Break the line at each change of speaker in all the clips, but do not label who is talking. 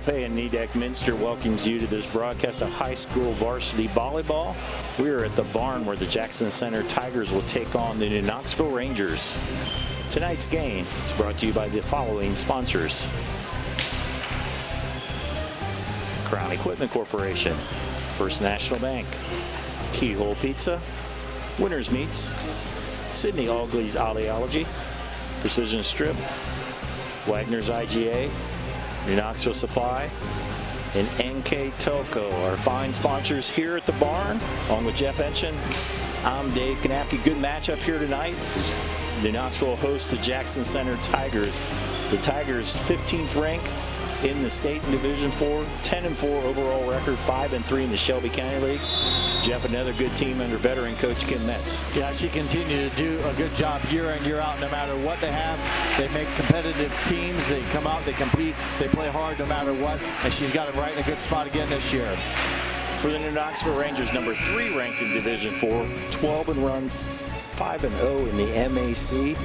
Copay and Nedick Minster welcomes you to this broadcast of high school varsity volleyball. We are at the barn where the Jackson Center Tigers will take on the New Knoxville Rangers. Tonight's game is brought to you by the following sponsors: Crown Equipment Corporation, First National Bank, Keyhole Pizza, Winners Meats, Sidney Augley's Audiology, Precision Strip, Wagner's IGA, New Knoxville Supply, and NKTelco, our fine sponsors here at the barn. Along with Jeff Enchen, I'm Dave Kanapke. Good matchup here tonight. New Knoxville hosts the Jackson Center Tigers. The Tigers 15th rank in the state in Division 4, 10-4 overall record, 5-3 in the Shelby County League. Jeff, another good team under veteran coach Kim Metz.
Yeah, she continues to do a good job year in, year out. No matter what they have, they make competitive teams. They come out, they compete, they play hard no matter what, and she's got it right in a good spot again this year.
For the New Knoxville Rangers, number 3 ranked in Division 4, 12-run, 5-0 in the MAC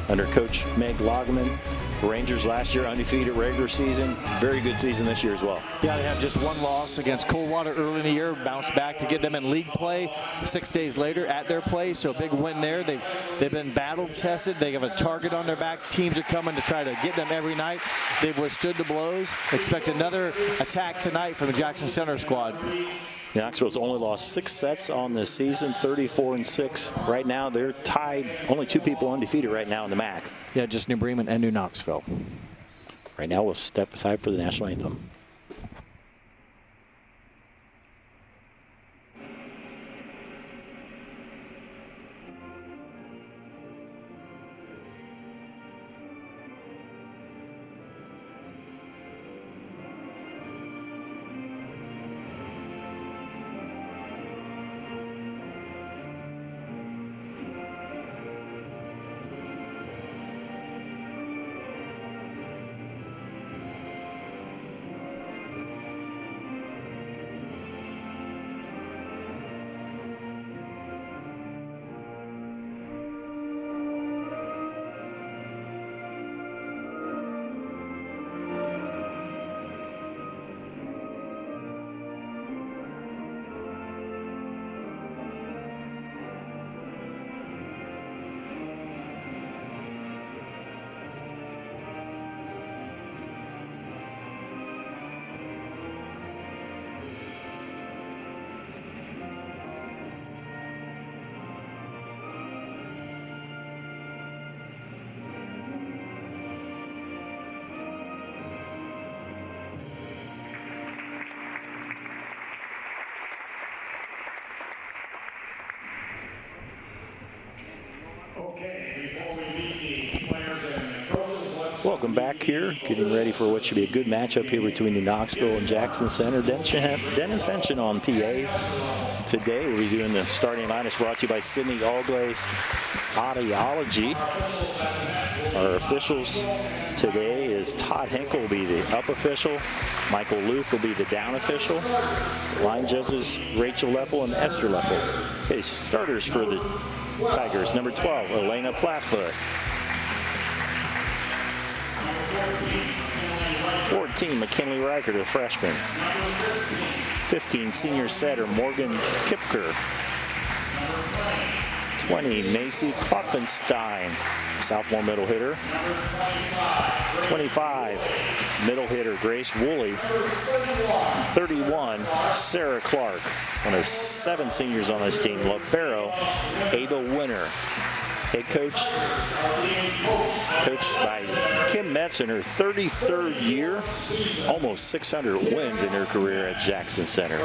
under Coach Meg Logman. Rangers last year undefeated regular season. Very good season this year as well.
Yeah, they have just one loss against Coldwater early in the year. Bounced back to get them in league play 6 days later at their place. So a big win there. They've been battle tested. They have a target on their back. Teams are coming to try to get them every night. They've withstood the blows. Expect another attack tonight from the Jackson Center squad.
Knoxville's only lost 6 sets on this season, 34-6. Right now, they're tied. Only 2 people undefeated right now in the MAC.
Yeah, just New Bremen and New Knoxville.
Right now, we'll step aside for the national anthem. Welcome back here. Getting ready for what should be a good matchup here between the Knoxville and Jackson Center. Dennis Henchen on PA. Today we'll be doing the starting lineup brought to you by Sidney Augley's Audiology. Our officials today is Todd Henkel will be the up official. Michael Luth will be the down official. Line judges Rachel Leffel and Esther Leffel. Okay, starters for the Tigers. Number 12, Elena Plattfoot. 14, McKinley Reichert, a freshman. 15, senior setter Morgan Kipker. 20, Macy Klopfenstein, sophomore middle hitter. 25, middle hitter Grace Woolley. 31, Sarah Clark. One of 7 seniors on this team. Libero, Ava Winter. Head coach, coached by Kim Metz in her 33rd year, almost 600 wins in her career at Jackson Center.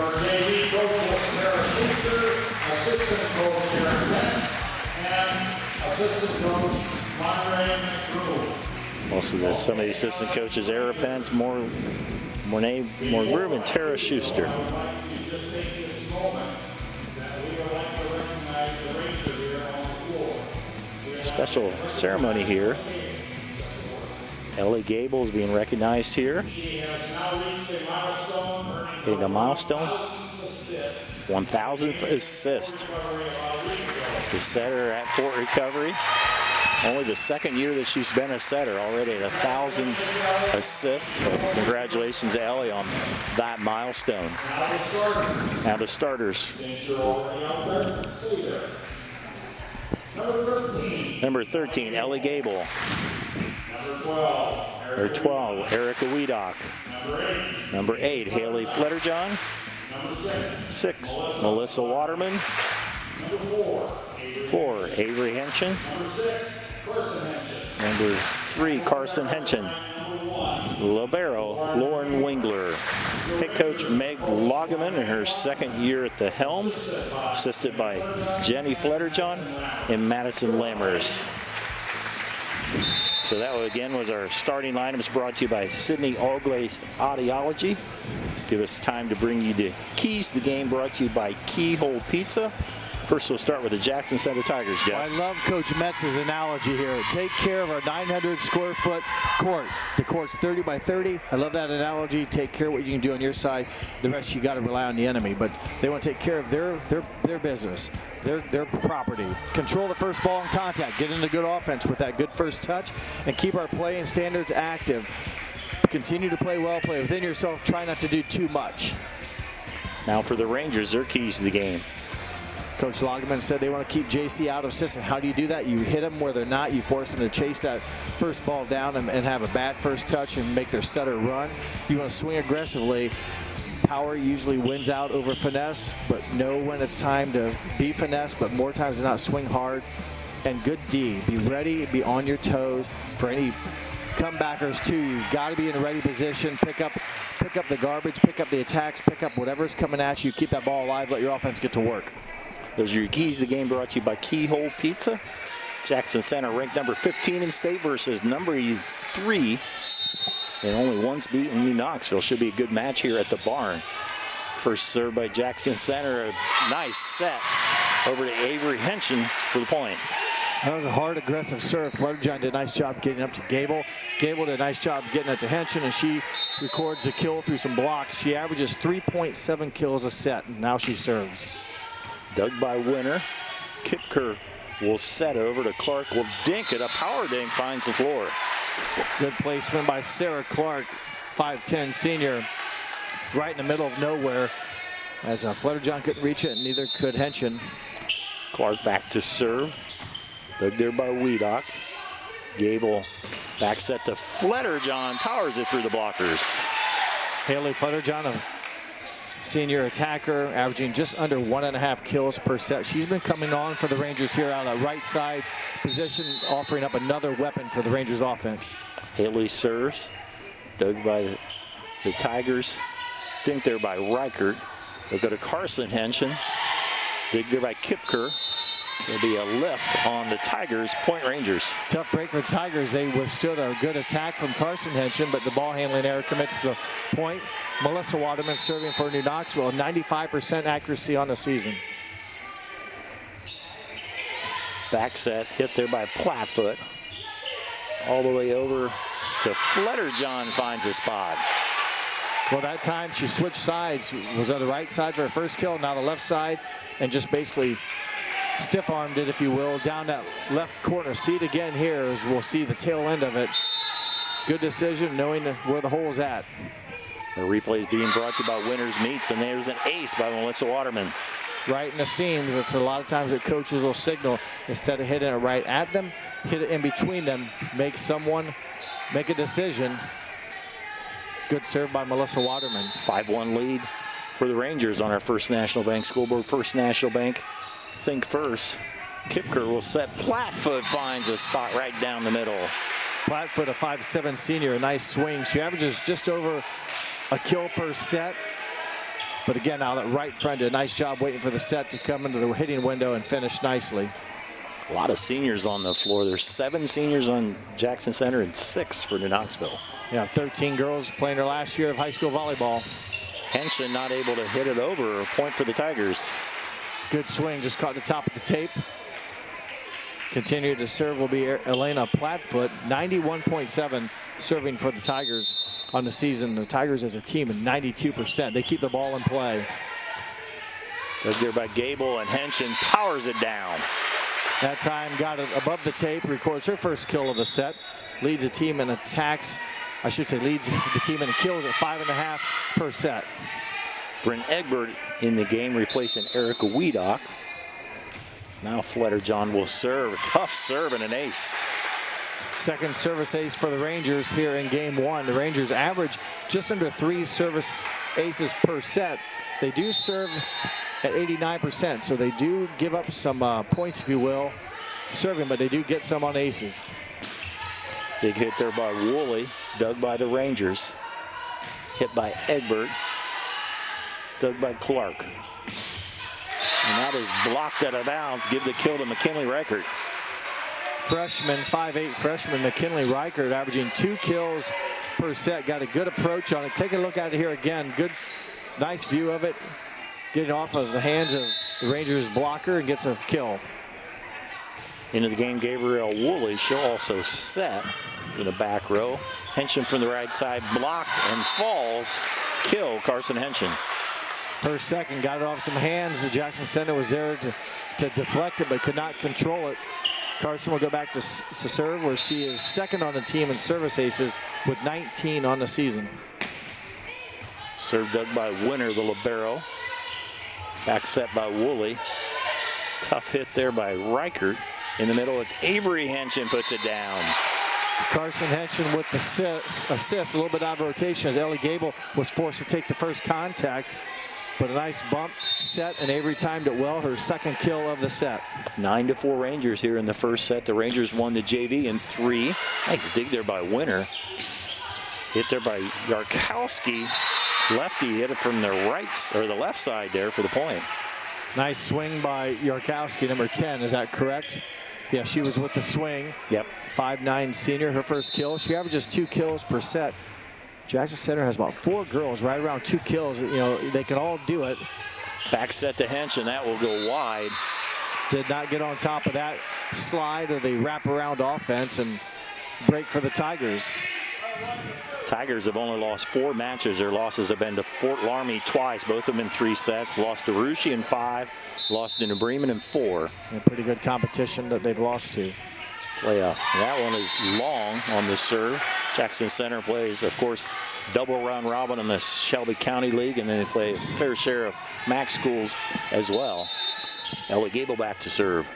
Also, some of the assistant coaches, Era Pence, Mornay Morgroom, and Tara Schuster. Special ceremony here. Ellie Gable's being recognized here. Hitting a milestone. 1,000th assist. It's the setter at Fort Recovery. Only the second year that she's been a setter, already at 1,000 assists. So congratulations to Ellie on that milestone. Now the starters. Number 13, Ellie Gable. Number 12, Erica Wiedock. Number 8, Haley Fletterjohn. 6, Melissa Waterman. 4, Avery Henshin. Number 3, Carson Henshin. Libero, Lauren Wingler. Head coach Meg Loggeman in her second year at the helm, assisted by Jenny Fletterjohn and Madison Lammers. So that again was our starting lineups, brought to you by Sydney Allglaze Audiology. Give us time to bring you the keys to the game, brought to you by Keyhole Pizza. First, we'll start with the Jackson Center Tigers, Jeff.
I love Coach Metz's analogy here. Take care of our 900 square foot court. The court's 30 by 30. I love that analogy. Take care of what you can do on your side. The rest, you got to rely on the enemy. But they want to take care of their business, their property. Control the first ball in contact. Get into good offense with that good first touch, and keep our play and standards active. Continue to play well. Play within yourself. Try not to do too much.
Now for the Rangers, their keys to the game.
Coach Loggeman said they want to keep JC out of system. How do you do that? You hit them where they're not. You force them to chase that first ball down and have a bad first touch and make their setter run. You want to swing aggressively. Power usually wins out over finesse, but know when it's time to be finesse, but more times than not, swing hard. And good D. Be ready, be on your toes for any comebackers too. You've got to be in a ready position. Pick up the garbage, pick up the attacks, pick up whatever's coming at you. Keep that ball alive, let your offense get to work.
Those are your keys to the game, brought to you by Keyhole Pizza. Jackson Center ranked number 15 in state versus number 3. And only once beaten New Knoxville. Should be a good match here at the barn. First serve by Jackson Center. A nice set over to Avery Henshin for the point.
That was a hard, aggressive serve. Fletterjohn did a nice job getting up to Gable. Gable did a nice job getting it to Henshin, and she records a kill through some blocks. She averages 3.7 kills a set, and now she serves.
Dug by Winter. Kipker will set over to Clark. Will dink it. A power dink finds the floor.
Good placement by Sarah Clark, 5'10" senior, right in the middle of nowhere. As Fletterjohn couldn't reach it, and neither could Henshin.
Clark back to serve. Dug there by Wiedock. Gable back set to Fletterjohn. Powers it through the blockers.
Haley Fletterjohn, a senior attacker, averaging just under 1.5 kills per set. She's been coming on for the Rangers here on the right side position, offering up another weapon for the Rangers offense.
Haley serves. Dug by the Tigers. Dink there by Reichert. They'll go to Carson Henshin. Dig there by Kipker. There'll be a lift on the Tigers. Point Rangers.
Tough break for the Tigers. They withstood a good attack from Carson Henshin, but the ball handling error commits the point. Melissa Waterman serving for New Knoxville, 95% accuracy on the season.
Back set hit there by Plattfoot. All the way over to Fletterjohn, finds a spot.
Well, that time she switched sides. Was on the right side for her first kill, now the left side, and just basically stiff-armed it, if you will, down that left corner. See it again here as we'll see the tail end of it. Good decision, knowing where the hole is at.
The replay is being brought to you by Winners Meats, and there's an ace by Melissa Waterman.
Right in the seams. It's a lot of times that coaches will signal, instead of hitting it right at them, hit it in between them, make someone make a decision. Good serve by Melissa Waterman.
5-1 lead for the Rangers on our First National Bank scoreboard. First National Bank, think first. Kipker will set. Plattfoot finds a spot right down the middle.
Plattfoot, a 5'7" senior, a nice swing. She averages just over a kill per set. But again, now that right front did a nice job waiting for the set to come into the hitting window and finish nicely.
A lot of seniors on the floor. There's 7 seniors on Jackson Center and 6 for New Knoxville.
Yeah, 13 girls playing their last year of high school volleyball.
Henshin not able to hit it over. A point for the Tigers.
Good swing, just caught the top of the tape. Continue to serve will be Elena Plattfoot, 91.7 serving for the Tigers on the season. The Tigers as a team at 92%. They keep the ball in play.
Goes there by Gable, and Henshin powers it down.
That time got it above the tape, records her first kill of the set. Leads the team in attacks, I should say leads the team in kills at 5.5 per set.
Bryn Egbert in the game replacing Erica Wiedock. So now Fletterjohn will serve. A tough serve and an ace.
Second service ace for the Rangers here in game one. The Rangers average just under 3 service aces per set. They do serve at 89%, so they do give up some points, if you will, serving, but they do get some on aces.
Big hit there by Woolley, dug by the Rangers. Hit by Egbert, dug by Clark. And that is blocked out of bounds. Give the kill to McKinley Reichert.
Freshman, 5'8" freshman McKinley Reichert averaging 2 kills per set. Got a good approach on it. Take a look at it here again. Good, nice view of it. Getting off of the hands of the Rangers blocker and gets a kill.
Into the game, Gabrielle Woolley. She'll also set in the back row. Henshin from the right side, blocked and falls. Kill, Carson Henshin.
Her second, got it off some hands. The Jackson Center was there to deflect it, but could not control it. Carson will go back to serve, where she is second on the team in service aces with 19 on the season.
Serve dug by Winner, the libero. Back set by Woolley. Tough hit there by Reichert. In the middle, it's Avery Henshin puts it down.
Carson Henshin with the assist, a little bit out of rotation as Ellie Gable was forced to take the first contact. But a nice bump set, and Avery timed it well. Her second kill of the set.
9-4 Rangers here in the first set. The Rangers won the JV in 3. Nice dig there by Winner. Hit there by Yarkowski. Lefty hit it from the the left side there for the point.
Nice swing by Yarkowski, number 10. Is that correct? Yeah, she was with the swing.
Yep.
5'9" senior, her first kill. She averages 2 kills per set. Jackson Center has about 4 girls, right around 2 kills. You know, they can all do it.
Back set to Henshin, that will go wide.
Did not get on top of that slide or the wraparound offense and break for the Tigers.
Tigers have only lost 4 matches. Their losses have been to Fort Laramie twice, both of them in 3 sets. Lost to Russia in 5, lost to New Bremen in 4.
And pretty good competition that they've lost to.
That one is long on the serve. Jackson Center plays, of course, double round robin in the Shelby County League, and then they play a fair share of MAC schools as well. Ellie Gable back to serve.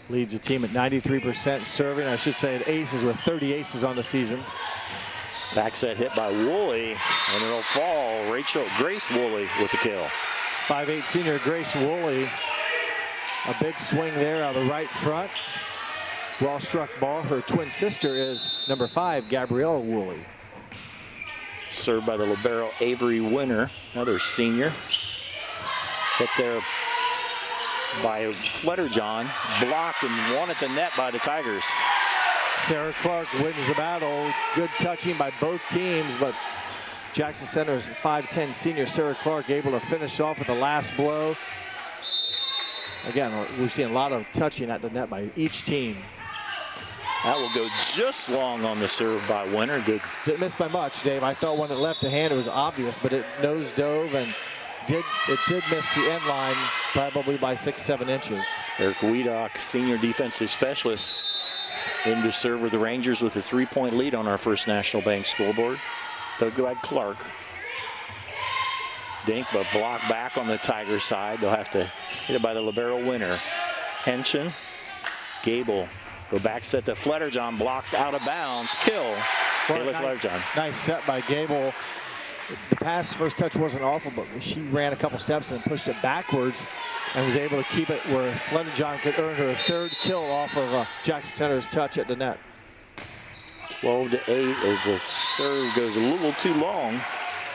Leads the team at 93% serving. I should say at aces with 30 aces on the season.
Back set hit by Woolley, and it'll fall. Grace Woolley with the kill.
5'8" senior Grace Woolley. A big swing there out of the right front. Well struck ball. Her twin sister is number 5, Gabrielle Woolley.
Served by the libero Avery Winner, another senior. Hit there by Fletterjohn, blocked and won at the net by the Tigers.
Sarah Clark wins the battle. Good touching by both teams, but Jackson Center's 5'10" senior Sarah Clark able to finish off with the last blow. Again, we've seen a lot of touching at the net by each team.
That will go just long on the serve by Winner. Good.
Didn't miss by much, Dave. I thought when it left the hand, it was obvious, but it nose dove and it did miss the end line probably by 6-7 inches.
Erica Wiedock, senior defensive specialist, in to serve with the Rangers with a 3-point lead on our First National Bank scoreboard. They'll go at Clark. Dink, but block back on the Tiger side. They'll have to hit it by the libero Winner. Henshin, Gable. Go back set to Fletterjohn, blocked out of bounds. Kill. Kayla Fletterjohn.
Nice set by Gable. The pass first touch wasn't awful, but she ran a couple steps and pushed it backwards and was able to keep it where Fletterjohn could earn her 3rd kill off of Jackson Center's touch at the net.
12-8 as the serve goes a little too long.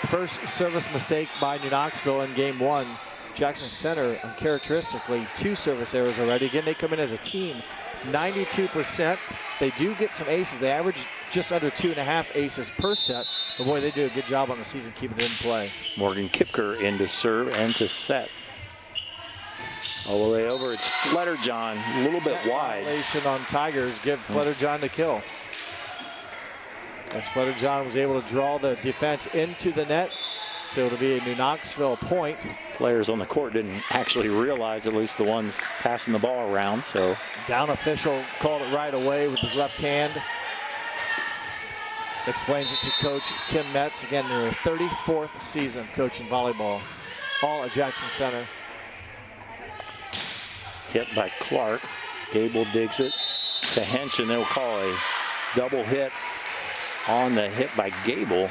First service mistake by New Knoxville in game 1. Jackson Center, uncharacteristically, 2 service errors already. Again, they come in as a team. 92%. They do get some aces. They average just under 2.5 aces per set. But boy, they do a good job on the season keeping it in play.
Morgan Kipker in to serve and to set. All the way over, it's Fletterjohn, a little bit wide.
Violation on Tigers, give Fletterjohn the kill. As Fletterjohn was able to draw the defense into the net. So it'll be a New Knoxville point.
Players on the court didn't actually realize, at least the ones passing the ball around. So
Down official called it right away with his left hand. Explains it to Coach Kim Metz. Again, in her 34th season coaching volleyball, all at Jackson Center.
hit by Clark. Gable digs it to Hench, and they'll call a double hit on the hit by Gable.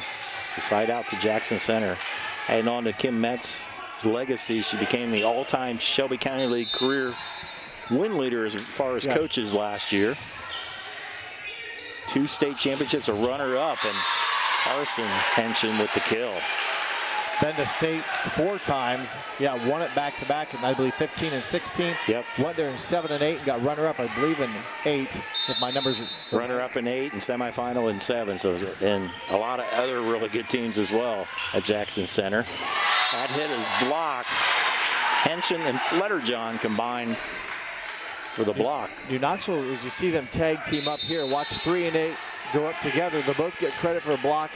So side out to Jackson Center. Adding on to Kim Metz's legacy, she became the all-time Shelby County League career win leader as far as coaches last year. 2 state championships, a runner-up, and Carson Henson with the kill.
Been to state 4 times. Won it back-to-back in, I believe, 15 and 16.
Yep.
Went there in 7 and 8 and got runner-up, I believe, in 8, if my numbers are
runner-up in 8 and semifinal in 7. So, and a lot of other really good teams as well at Jackson Center. That hit is blocked. Henson and Fletterjohn combined for the block.
New Knoxville, as you see them tag team up here, watch 3 and 8 go up together. They'll both get credit for a block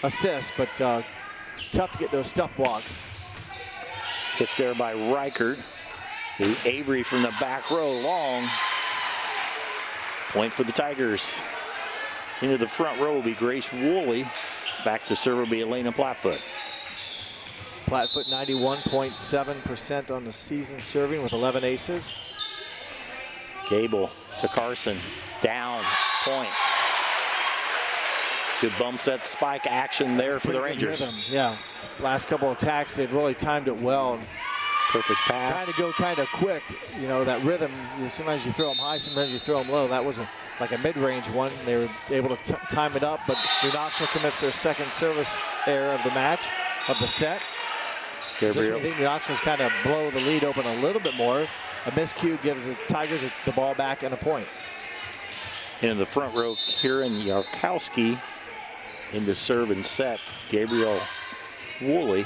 assist, but it's tough to get those stuff blocks.
Hit there by Reichert. The Avery from the back row, long. Point for the Tigers. Into the front row will be Grace Woolley. Back to serve will be Elena Plattfoot.
Plattfoot 91.7% on the season serving with 11 aces.
Gable to Carson. Down, point. Good bump set spike action there for the Rangers.
Rhythm. Last couple of attacks, they've really timed it well.
Perfect pass.
Trying to go kind of quick. You know, that rhythm, sometimes you throw them high, sometimes you throw them low. That was like a mid-range one. They were able to time it up, but New Knoxville commits their second service error of the match, of the set. Gabriel. I think New Knoxville's kind of blow the lead open a little bit more. A miscue gives the Tigers the ball back and a point.
In the front row, Kieran Yarkowski into serve and set. Gabriel Woolley.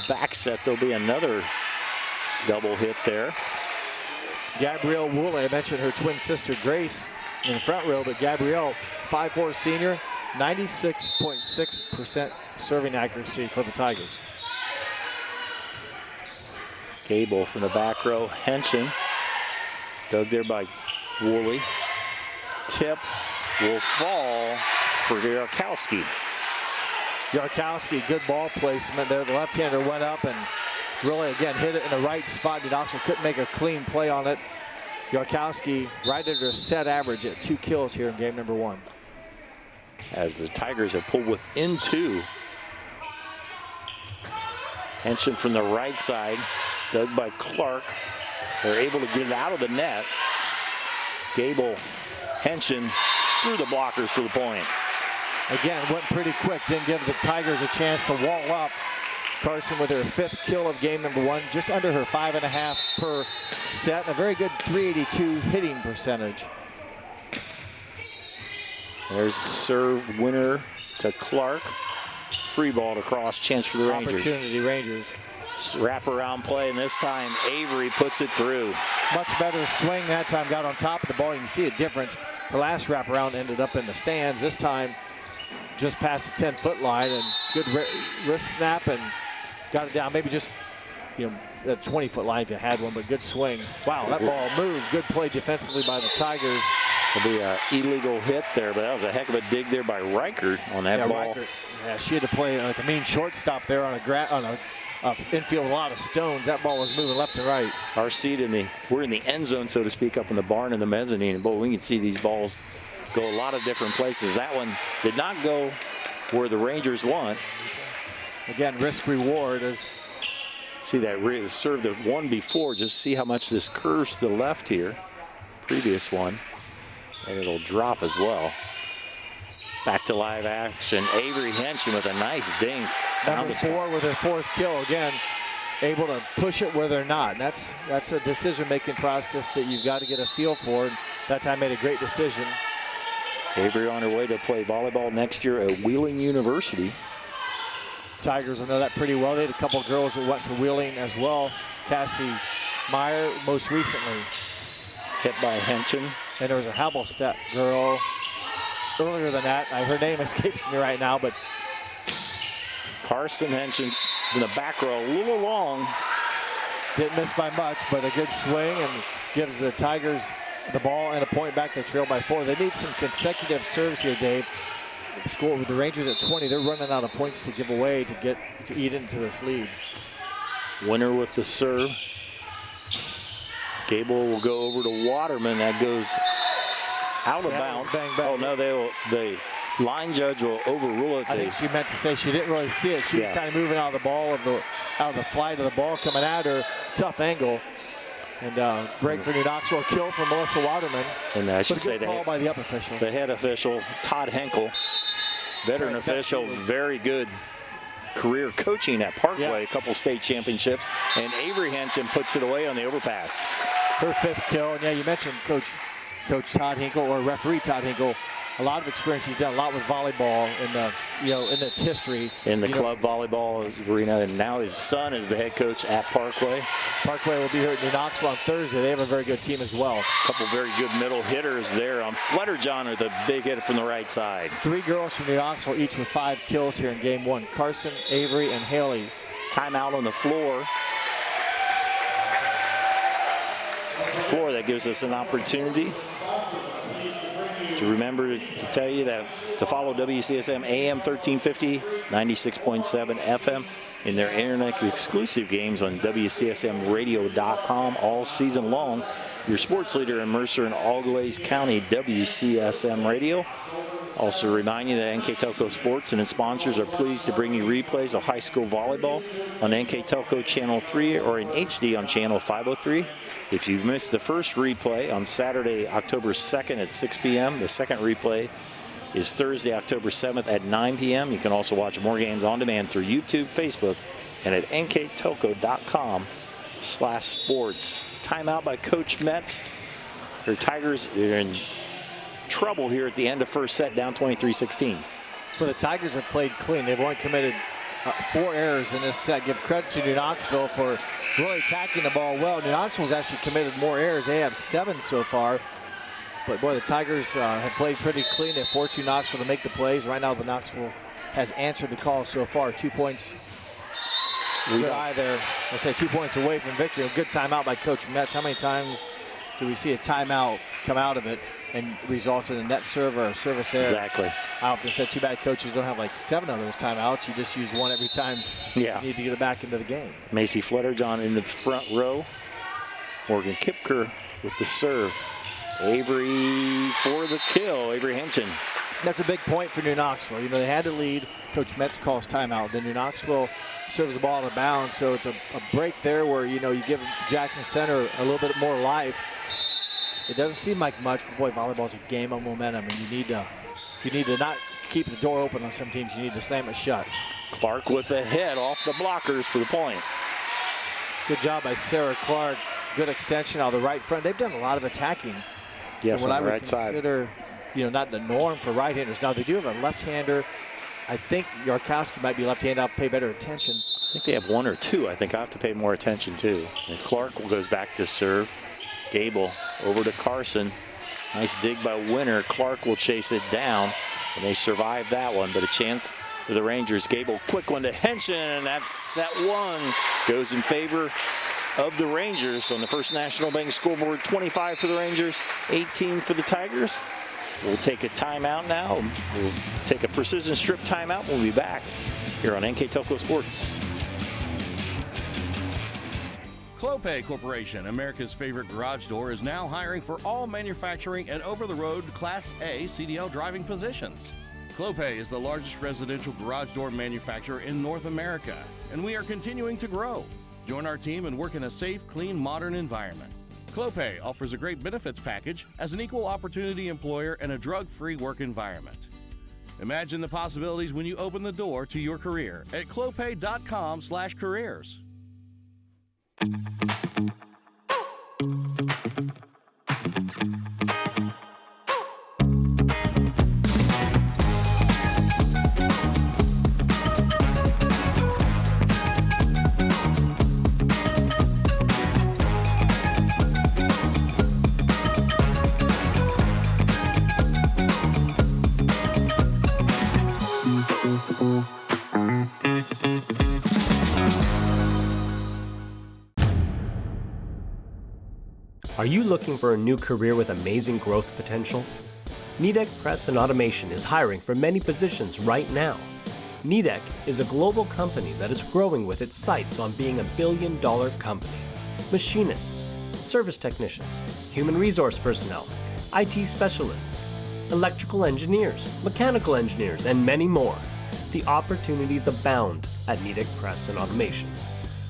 Back set, there'll be another double hit there.
Gabrielle Woolley, I mentioned her twin sister Grace in the front row, but Gabrielle, 5'4" senior, 96.6% serving accuracy for the Tigers.
Gable from the back row. Henson. Dug there by Woolley. Tip will fall for Yarkowski.
Yarkowski, good ball placement there. The left-hander went up and really, again, hit it in the right spot. New Knoxville couldn't make a clean play on it. Yarkowski right at her set average at 2 kills here in game number 1.
As the Tigers have pulled within 2. Henson from the right side. Dug by Clark. They're able to get it out of the net. Gable, Henson through the blockers for the point.
Again, went pretty quick. Didn't give the Tigers a chance to wall up. Carson with her 5th kill of game number 1. Just under her 5.5 per set. And a very good .382 hitting percentage.
There's a serve winner to Clark. Free ball to cross. Chance for the Rangers.
Opportunity Rangers.
Wraparound play, and this time Avery puts it through.
Much better swing that time, got on top of the ball. You can see a difference. The last wraparound ended up in the stands. This time, just past the 10-foot line, and good wrist snap and got it down. Maybe just, the 20-foot line if you had one, but good swing. Wow, that ball moved. Good play defensively by the Tigers.
It'll be an illegal hit there, but that was a heck of a dig there by Reichert on that ball.
Reichert, she had to play like a mean shortstop there on a infield with a lot of stones. That ball was moving left and right.
Our seat we're in the end zone, so to speak, up in the barn in the mezzanine. And boy, we can see these balls go a lot of different places. That one did not go where the Rangers want.
Again, risk reward as
see that serve the one before. Just see how much this curves to the left here. Previous one, and it'll drop as well. Back to live action. Avery Henson with a nice ding.
Number 4 with her 4th kill. Again, able to push it where they're not. And that's a decision-making process that you've got to get a feel for. And that time made a great decision.
Avery on her way to play volleyball next year at Wheeling University.
Tigers will know that pretty well. They had a couple of girls that went to Wheeling as well. Cassie Meyer most recently.
Hit by Henson.
And there was a Halberstadt girl earlier than that. Her name escapes me right now, but
Carson Henson in the back row, a little long.
Didn't miss by much, but a good swing and gives the Tigers the ball and a point back. They trail by 4. They need some consecutive serves here, Dave. The score with the Rangers at 20. They're running out of points to give away to eat into this lead.
Winner with the serve. Gable will go over to Waterman. That goes out of bounds.
Bang, bang.
Oh no, the line judge will overrule it.
I think she meant to say she didn't really see it. She was kind of moving out of the flight of the ball coming at her. Tough angle. And break for New Knoxville. Kill for Melissa Waterman.
And I should say
call by the up official.
The head official, Todd Henkel, veteran official, very good career coaching at Parkway, a couple state championships. And Avery Henson puts it away on the overpass.
Her 5th kill. And yeah, you mentioned Coach Todd Hinkle, or referee Todd Hinkle. A lot of experience. He's done a lot with volleyball in its history.
In the club volleyball arena, and now his son is the head coach at Parkway.
Parkway will be here at New Knoxville on Thursday. They have a very good team as well.
A couple very good middle hitters there on Flutterjohn, or the big hit from the right side.
3 girls from New Knoxville, each with 5 kills here in game 1. Carson, Avery, and Haley.
Timeout on the floor. That gives us an opportunity to remember to tell you that to follow WCSM AM 1350, 96.7 FM in their internet exclusive games on WCSMradio.com all season long. Your sports leader in Mercer and Auglaize County, WCSM Radio. Also remind you that NKTelco Sports and its sponsors are pleased to bring you replays of high school volleyball on NKTelco Channel 3 or in HD on Channel 503. If you've missed the first replay on Saturday, October 2nd at 6 p.m., the second replay is Thursday, October 7th at 9 p.m. You can also watch more games on demand through YouTube, Facebook, and at nktelco.com/sports. Timeout by Coach Metz. Her Tigers are in trouble here at the end of first set, down 23-16.
Well, the Tigers have played clean. They've only committed 4 errors in this set. Give credit to New Knoxville for really attacking the ball well. New Knoxville's actually committed more errors. They have 7 so far. But boy, the Tigers have played pretty clean. They forced New Knoxville to make the plays. Right now, the Knoxville has answered the call so far. 2 points. Good eye there. I'll say 2 points away from victory. A good timeout by Coach Metz. How many times do we see a timeout come out of it and results in a net serve or a service error?
Exactly.
I often said too bad coaches don't have like 7 of those timeouts. You just use one every time you need to get it back into the game.
Macy Flutterjohn into the front row. Morgan Kipker with the serve. Avery for the kill. Avery Henson.
That's a big point for New Knoxville. You know, they had to lead. Coach Metz calls timeout. Then New Knoxville serves the ball out of bounds. So it's a break there where, you know, you give Jackson Center a little bit more life. It doesn't seem like much, but boy, volleyball's a game of momentum, and you need to not keep the door open on some teams. You need to slam it shut.
Clark with the head off the blockers for the point.
Good job by Sarah Clark. Good extension out of the right front. They've done a lot of attacking.
Yes, on the right
consider,
side.
You know, not the norm for right-handers. Now, they do have a left-hander. I think Yarkowski might be left-handed. I'll pay better attention.
I think they have 1 or 2. I think I have to pay more attention, too. And Clark goes back to serve. Gable over to Carson. Nice dig by Winner. Clark will chase it down, and they survive that one, but a chance for the Rangers. Gable, quick one to Henson, and that's set 1. Goes in favor of the Rangers on the First National Bank scoreboard. 25 for the Rangers, 18 for the Tigers. We'll take a timeout now. We'll take a precision strip timeout. We'll be back here on NKTelco Sports.
Clopay Corporation, America's favorite garage door, is now hiring for all manufacturing and over-the-road Class A CDL driving positions. Clopay is the largest residential garage door manufacturer in North America, and we are continuing to grow. Join our team and work in a safe, clean, modern environment. Clopay offers a great benefits package as an equal opportunity employer and a drug-free work environment. Imagine the possibilities when you open the door to your career at clopay.com/careers.
Are you looking for a new career with amazing growth potential? Nidec Press and Automation is hiring for many positions right now. Nidec is a global company that is growing with its sights on being a billion-dollar company. Machinists, service technicians, human resource personnel, IT specialists, electrical engineers, mechanical engineers, and many more. The opportunities abound at Nidec Press and Automation.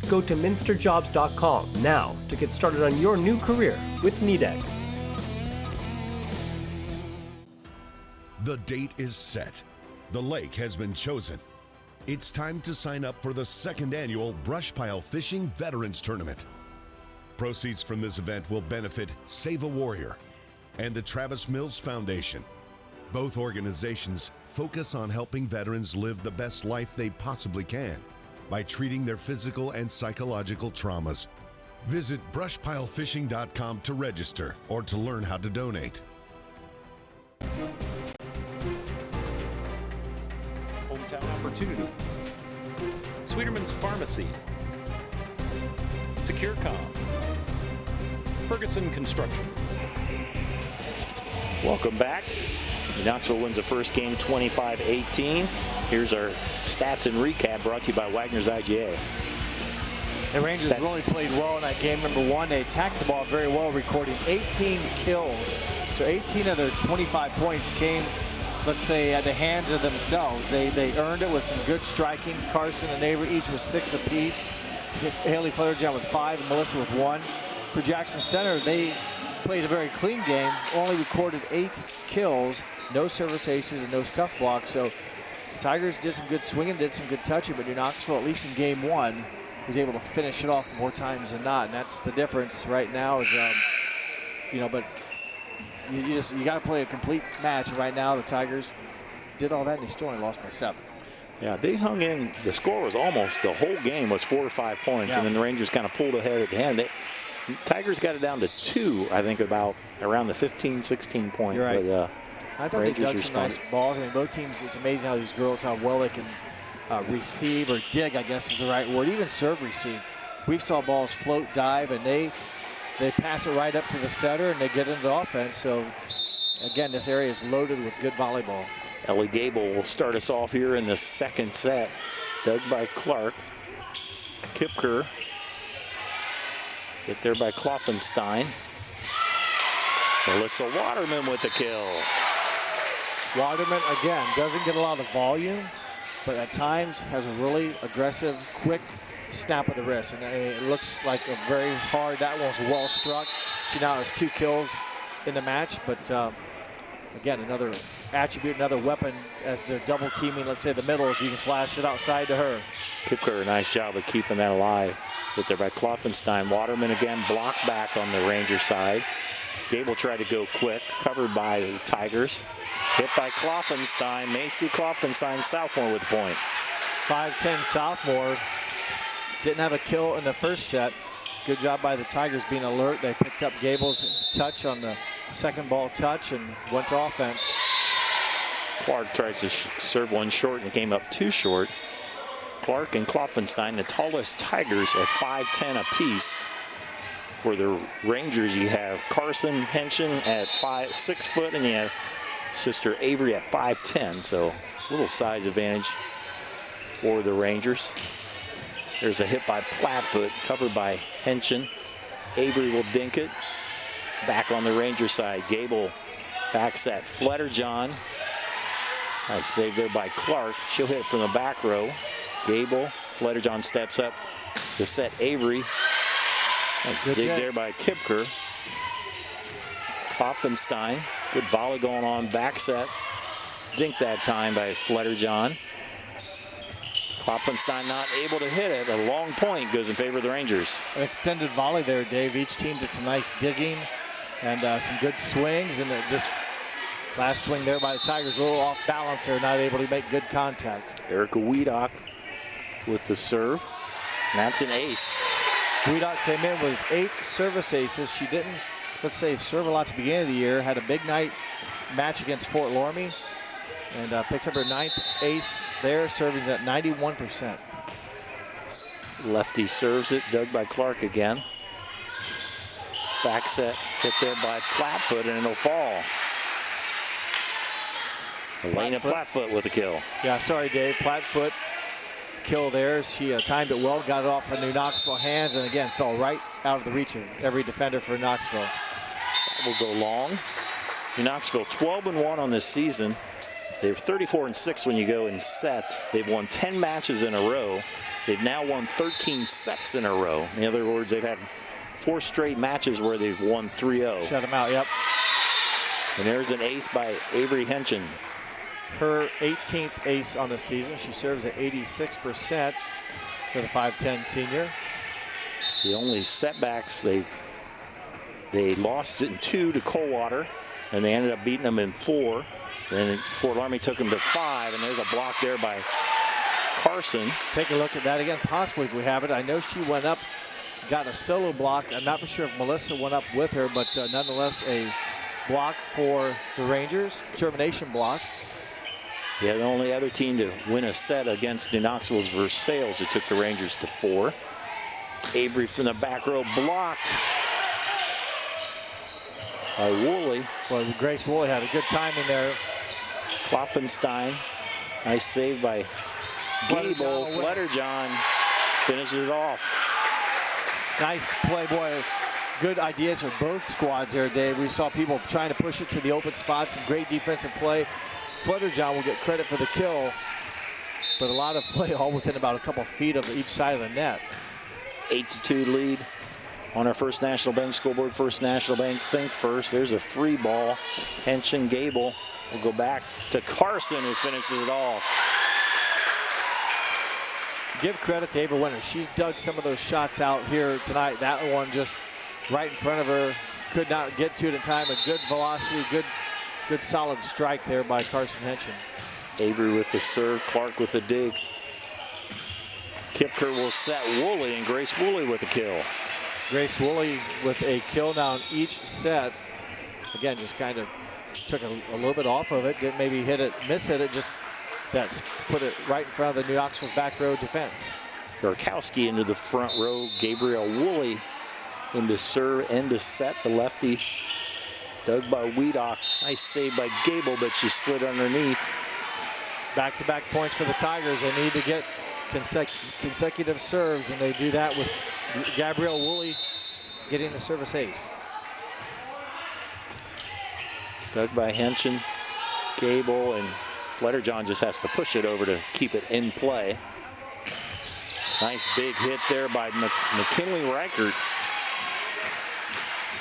Go to minsterjobs.com now to get started on your new career with Nidec.
The date is set. The lake has been chosen. It's time to sign up for the second annual Brush Pile Fishing Veterans Tournament. Proceeds from this event will benefit Save a Warrior and the Travis Mills Foundation. Both organizations focus on helping veterans live the best life they possibly can by treating their physical and psychological traumas. Visit brushpilefishing.com to register or to learn how to donate.
Hometown Opportunity, Sweeterman's Pharmacy, SecureCom, Ferguson Construction.
Welcome back. Knoxville wins the first game 25-18. Here's our stats and recap brought to you by Wagner's IGA.
The Rangers really played well in that game. Number one, they attacked the ball very well, recording 18 kills. So 18 of their 25 points came, let's say, at the hands of themselves. They earned it with some good striking. Carson and Avery each with 6 apiece. Haley Flutterjohn with 5 and Melissa with 1. For Jackson Center, they played a very clean game, only recorded 8 kills, no service aces and no stuff blocks. So the Tigers did some good swinging, did some good touching, but New Knoxville, at least in game 1, was able to finish it off more times than not. And that's the difference right now is, but you got to play a complete match. Right now, the Tigers did all that, and they still only lost by 7.
Yeah, they hung in. The score was almost, the whole game was 4 or 5 points, and then the Rangers kind of pulled ahead at the end. Tigers got it down to 2, I think, about around the 15, 16 point.
You're right.
But,
I thought
Rangers
they dug some nice balls. I mean, both teams, it's amazing how these girls, how well they can receive or dig, I guess is the right word, even serve receive. We saw balls float, dive, and they pass it right up to the setter, and they get into offense. So, again, this area is loaded with good volleyball.
Ellie Gable will start us off here in the second set. Dug by Clark. Kipker. Hit there by Kloffenstein. Melissa Waterman with the kill.
Waterman, again, doesn't get a lot of volume, but at times has a really aggressive, quick snap of the wrist. And it looks like a very hard, that one's well struck. She now has 2 kills in the match, but again, another attribute, another weapon as they're double teaming, let's say the middles, you can flash it outside to her.
Kipker, a nice job of keeping that alive. Hit there by Kloffenstein. Waterman again blocked back on the Ranger side. Gable tried to go quick, covered by the Tigers. Hit by Kloffenstein. Macy Kloffenstein, sophomore with the point.
5'10" sophomore. Didn't have a kill in the first set. Good job by the Tigers being alert. They picked up Gable's touch on the second ball touch and went to offense.
Clark tries to serve one short and it came up 2 short. Clark and Kloffenstein, the tallest Tigers at 5'10" apiece. For the Rangers, you have Carson Henshin at 6 foot, and you have sister Avery at 5'10", so a little size advantage for the Rangers. There's a hit by Plattfoot, covered by Henshin. Avery will dink it. Back on the Ranger side, Gable back set. Flutterjohn. Nice save there by Clark. She'll hit it from the back row. Gable, Flutterjohn steps up to set Avery. Nice dig there by Kipker. Kloffenstein, good volley going on, back set. Dink that time by Flutterjohn. Kloffenstein not able to hit it. A long point goes in favor of the Rangers.
An extended volley there, Dave. Each team did some nice digging and some good swings, and it just last swing there by the Tigers, a little off balance there, not able to make good contact.
Erica Wiedock with the serve. And that's an ace.
Wiedock came in with 8 service aces. She didn't, let's say, serve a lot to begin of the year. Had a big night match against Fort Loramie, and picks up her 9th ace there. Serving's at 91%.
Lefty serves it, dug by Clark again. Back set hit there by Plattfoot, and it'll fall. Elena Plattfoot with a kill.
Yeah, sorry, Dave. Plattfoot kill there. She timed it well, got it off for New Knoxville hands, and again fell right out of the reach of every defender for Knoxville.
That will go long. New Knoxville 12-1 on this season. They're 34-6 when you go in sets. They've won 10 matches in a row. They've now won 13 sets in a row. In other words, they've had 4 straight matches where they've won 3-0.
Shut them out, yep.
And there's an ace by Avery Henchen.
Her 18th ace on the season. She serves at 86% for the 5'10 senior.
The only setbacks, they lost in 2 to Coldwater, and they ended up beating them in 4. Then Fort Laramie took them to 5, and there's a block there by Carson.
Take a look at that again, possibly if we have it. I know she went up, got a solo block. I'm not for sure if Melissa went up with her, but nonetheless a block for the Rangers, termination block.
Yeah, the only other team to win a set against New Knoxville's Versailles, who took the Rangers to 4. Avery from the back row blocked by Woolley.
Well, Grace Woolley had a good timing there.
Klopfenstein, nice save by Gable. Flutterjohn finishes it off.
Nice play, boy. Good ideas for both squads there, Dave. We saw people trying to push it to the open spots and great defensive play. Flutterjohn will get credit for the kill, but a lot of play all within about a couple feet of each side of the net.
8-2 lead on our First National Bank scoreboard. First National Bank think first. There's a free ball. Henchen Gable will go back to Carson, who finishes it off.
Give credit to Ava Winter. She's dug some of those shots out here tonight. That one just right in front of her. Could not get to it in time. A good velocity, good solid strike there by Carson Henchen.
Avery with the serve, Clark with the dig. Kipker will set Woolley, and Grace Woolley with a kill.
Grace Woolley with a kill down each set. Again, just kind of took a little bit off of it. Didn't maybe hit it, miss-hit it, just that's put it right in front of the New Knoxville's back row defense.
Garkowski into the front row. Gabriel Woolley into serve and to set. The lefty dug by Wiedock. Nice save by Gable, but she slid underneath.
Back-to-back points for the Tigers. They need to get consecutive serves, and they do that with Gabrielle Woolley getting the service ace.
Dug by Henchen, Gable, and Flutterjohn just has to push it over to keep it in play. Nice big hit there by McKinley Reichert.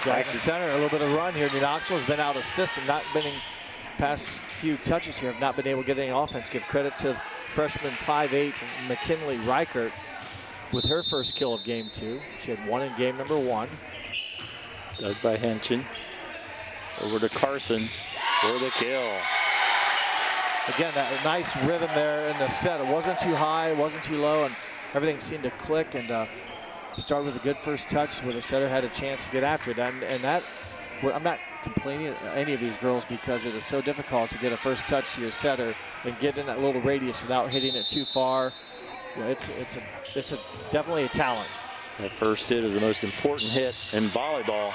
Jackson Center, a little bit of run here. New Knoxville has been out of system, not been in past few touches here, have not been able to get any offense. Give credit to freshman 5'8" McKinley Reichert with her first kill of game 2. She had one in game number 1.
Dug by Henchen. Over to Carson for the kill.
Again, that nice rhythm there in the set. It wasn't too high, it wasn't too low, and everything seemed to click, and started with a good first touch where the setter had a chance to get after it. And that, I'm not complaining at any of these girls because it is so difficult to get a first touch to your setter and get in that little radius without hitting it too far. You know, it's definitely a talent.
That first hit is the most important hit in volleyball.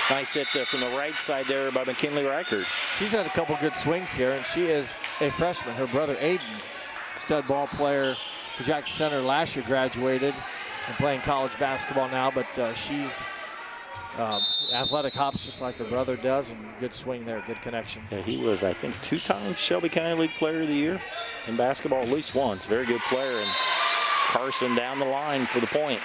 Nice hit there from the right side there by McKinley Reichert.
She's had a couple good swings here, and she is a freshman. Her brother Aiden, stud ball player for Jackson Center, last year graduated and playing college basketball now, but she's athletic hops just like her brother does, and good swing there, good connection.
Yeah, he was, I think, 2-time Shelby County League Player of the Year in basketball, at least once. Very good player, and Carson down the line for the point.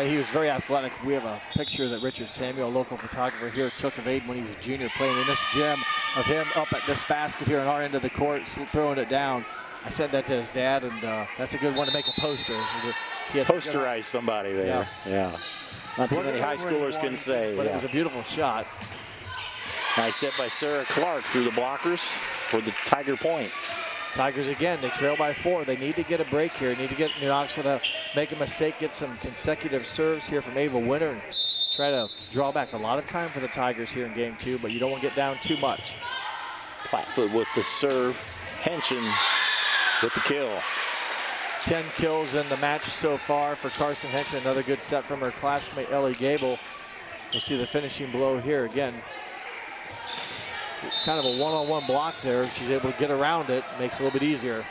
He was very athletic. We have a picture that Richard Samuel, local photographer here, took of Aiden when he was a junior playing in this gym, of him up at this basket here on our end of the court, throwing it down. I sent that to his dad, and that's a good one to make a poster. He
Posterize somebody there. Yeah. Not too many high schoolers can say.
But it was a beautiful shot.
Nice hit by Sarah Clark through the blockers for the Tiger point.
Tigers again, they trail by 4. They need to get a break here. Need to get New Knoxville to make a mistake, get some consecutive serves here from Ava Winter, and try to draw back. A lot of time for the Tigers here in game 2, but you don't want to get down too much.
Plattfoot with the serve. Henchen with the kill.
10 kills in the match so far for Carson Henson. Another good set from her classmate Ellie Gable. We'll see the finishing blow here again. Kind of a one-on-one block there. She's able to get around it. Makes it a little bit easier.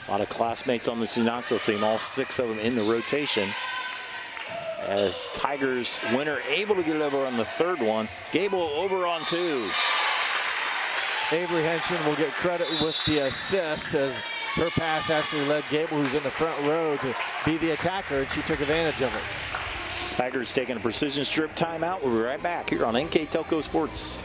A lot of classmates on the Knoxville team, all 6 of them in the rotation. As Tigers winner able to get it over on the third one. Gable over on 2.
Avery Henson will get credit with the assist as her pass actually led Gable, who's in the front row, to be the attacker, and she took advantage of it.
Tigers taking a precision strip timeout. We'll be right back here on NKTelco Sports.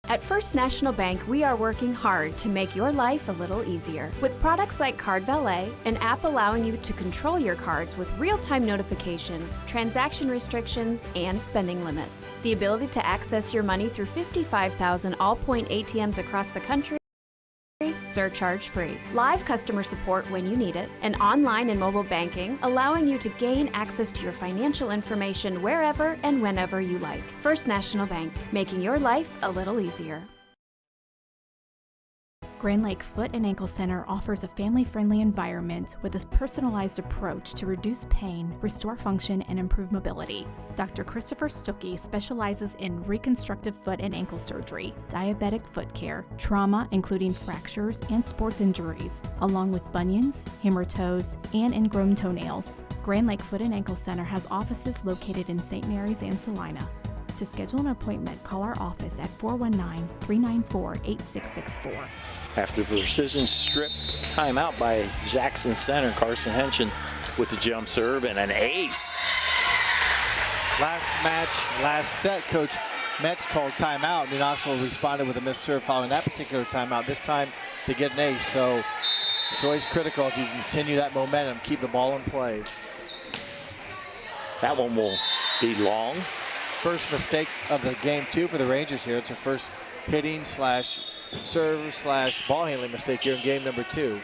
At First National Bank, we are working hard to make your life a little easier. With products like Card Valet, an app allowing you to control your cards with real-time notifications, transaction restrictions, and spending limits. The ability to access your money through 55,000 all-point ATMs across the country, surcharge-free. Live customer support when you need it, and online and mobile banking, allowing you to gain access to your financial information wherever and whenever you like. First National Bank, making your life a little easier.
Grand Lake Foot and Ankle Center offers a family-friendly environment with a personalized approach to reduce pain, restore function, and improve mobility. Dr. Christopher Stuckey specializes in reconstructive foot and ankle surgery, diabetic foot care, trauma including fractures and sports injuries, along with bunions, hammer toes, and ingrown toenails. Grand Lake Foot and Ankle Center has offices located in St. Mary's and Salina. To schedule an appointment, call our office at 419-394-8664.
After the precision strip timeout by Jackson Center, Carson Henson with the jump serve and an ace.
Last match, last set, Coach Metz called timeout. New Knoxville responded with a missed serve following that particular timeout. This time they get an ace, so it's always critical if you continue that momentum, keep the ball in play.
That one will be long.
First mistake of the game, too, for the Rangers here. It's a first hitting / serve / ball handling mistake here in game number 2.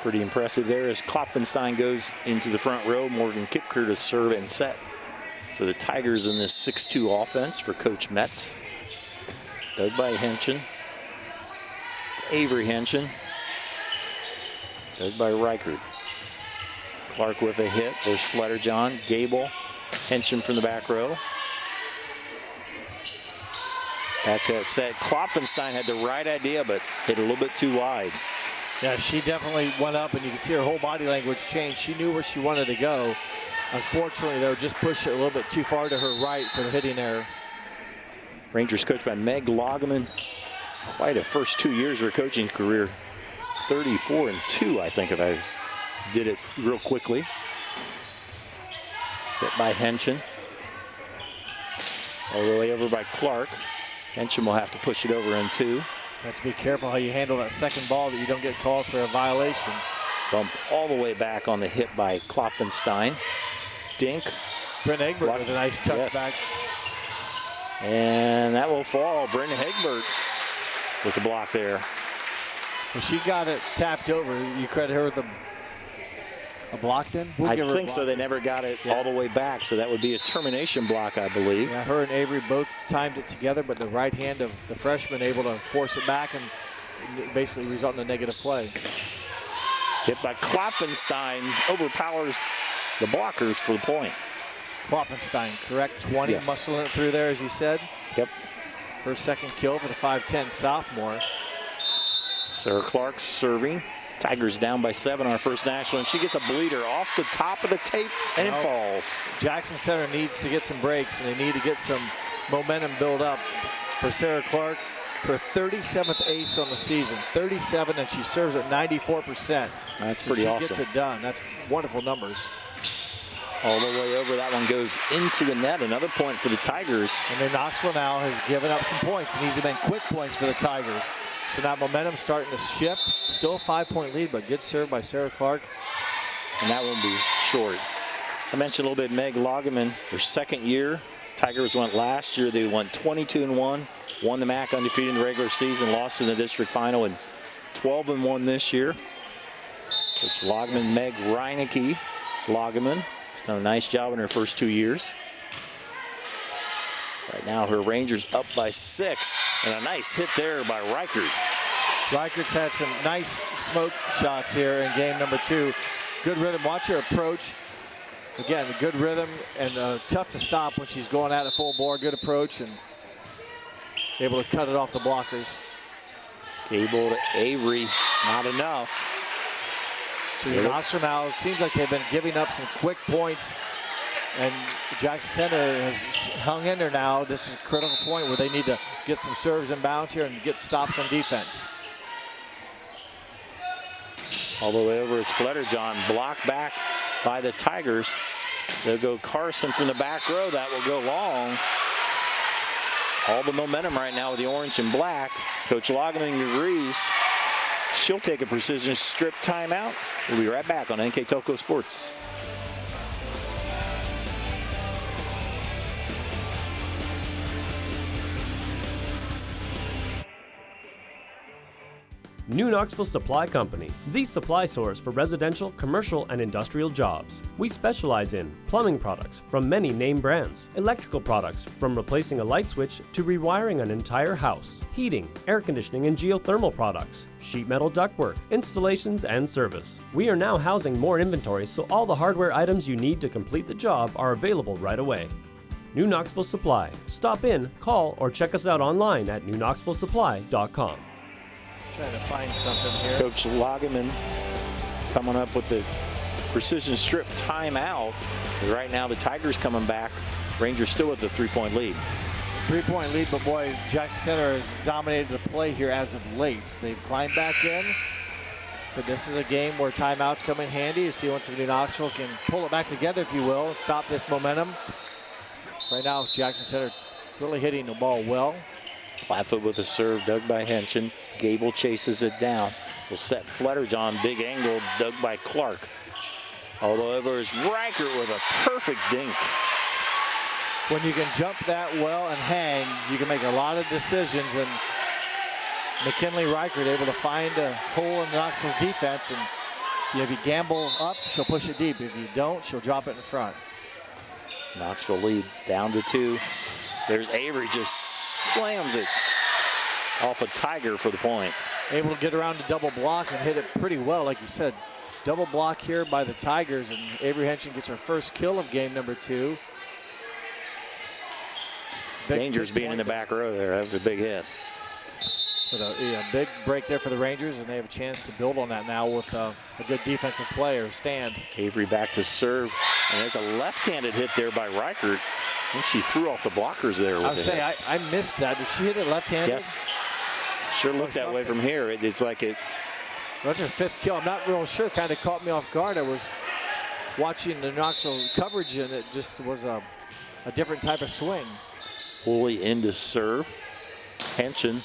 Pretty impressive there as Klopfenstein goes into the front row. Morgan Kipker to serve and set for the Tigers in this 6-2 offense for Coach Metz. Dug by Henson. Avery Henson. Dug by Reichert. Clark with a hit. There's Fletterjohn, Gable, Henson from the back row. Back that set. Klopfenstein had the right idea, but hit a little bit too wide.
Yeah, she definitely went up, and you can see her whole body language change. She knew where she wanted to go. Unfortunately, though, just pushed it a little bit too far to her right for the hitting error.
Rangers coached by Meg Loggeman. Quite a first 2 years of her coaching career. 34-2, I think, if I did it real quickly. Hit by Henson. All the way over by Clark. Henson will have to push it over in 2.
You have to be careful how you handle that second ball that you don't get called for a violation.
Bump all the way back on the hit by Klopfenstein. Dink.
Brent Egbert with a nice touchback.
And that will fall. Brent Egbert with the block there.
Well, she got it tapped over. You credit her with a block then?
I think so. They never got it all the way back, so that would be a termination block, I believe.
Yeah, her and Avery both timed it together, but the right hand of the freshman able to force it back and basically result in a negative play.
Hit by Klopfenstein overpowers the blockers for the point.
Klopfenstein, correct. 20,
yes.
Muscling it through there, as you said.
Yep.
Her second kill for the 5'10 sophomore.
Sarah Clark serving. Tigers down by 7 on our first national, and she gets a bleeder off the top of the tape, and it falls.
Jackson Center needs to get some breaks, and they need to get some momentum build up for Sarah Clark. Her 37th ace on the season, 37, and she serves at 94%.
That's pretty awesome.
She gets it done. That's wonderful numbers.
All the way over, that one goes into the net. Another point for the Tigers.
And then Knoxville now has given up some points, and these have been quick points for the Tigers. So now momentum starting to shift. Still a 5-point lead, but good serve by Sarah Clark.
And that won't be short. I mentioned a little bit Meg Loggeman, her second year. Tigers went last year. They went 22-1, won the MAC undefeated in the regular season, lost in the district final, and 12-1 this year. Coach Loggeman, Meg Reinecke Loggeman, has done a nice job in her first 2 years. Right now, her Rangers up by 6. And a nice hit there by Reichert.
Reichert's had some nice smoke shots here in game number 2. Good rhythm. Watch her approach. Again, good rhythm and tough to stop when she's going at it full bore. Good approach and able to cut it off the blockers.
Gable to Avery, not enough.
So Knoxville now, it seems like they've been giving up some quick points, and Jackson Center has hung in there now. This is a critical point where they need to get some serves and bounds here and get stops on defense.
All the way over is Flutterjohn, blocked back by the Tigers. They'll go Carson from the back row. That will go long. All the momentum right now with the orange and black. Coach Loggeman agrees. She'll take a precision strip timeout. We'll be right back on NKTelco Sports.
New Knoxville Supply Company, the supply source for residential, commercial, and industrial jobs. We specialize in plumbing products from many name brands, electrical products from replacing a light switch to rewiring an entire house, heating, air conditioning, and geothermal products, sheet metal ductwork, installations, and service. We are now housing more inventory, so all the hardware items you need to complete the job are available right away. New Knoxville Supply. Stop in, call, or check us out online at newknoxvillesupply.com.
Trying to find something here.
Coach Loggeman coming up with the precision strip timeout. Right now the Tigers coming back. Rangers still with the 3-point lead.
3-point lead, but boy, Jackson Center has dominated the play here as of late. They've climbed back in, but this is a game where timeouts come in handy. You see once New Knoxville can pull it back together, if you will, and stop this momentum. Right now, Jackson Center really hitting the ball well.
Flatfoot with a serve, dug by Henson. Gable chases it down. Will set Flutterjohn, big angle, dug by Clark. All the way over is Reichert with a perfect dink.
When you can jump that well and hang, you can make a lot of decisions. And McKinley Reichert able to find a hole in Knoxville's defense. And if you gamble up, she'll push it deep. If you don't, she'll drop it in front.
Knoxville lead down to 2. There's Avery, just slams it off a Tiger for the point.
Able to get around to double block and hit it pretty well, like you said. Double block here by the Tigers, and Avery Henson gets her first kill of game number 2.
Rangers being in the back row there. That was a big hit.
But a big break there for the Rangers, and they have a chance to build on that now with a good defensive player, Stand.
Avery back to serve, and there's a left-handed hit there by Reichert. I think she threw off the blockers there.
I was saying, I missed that. Did she hit it left-handed?
Yes. Sure looked that way from here. It's like it.
That's her 5th kill. I'm not real sure. Kind of caught me off guard. I was watching the Knoxville coverage, and it just was a different type of swing.
Wholly into serve. Henson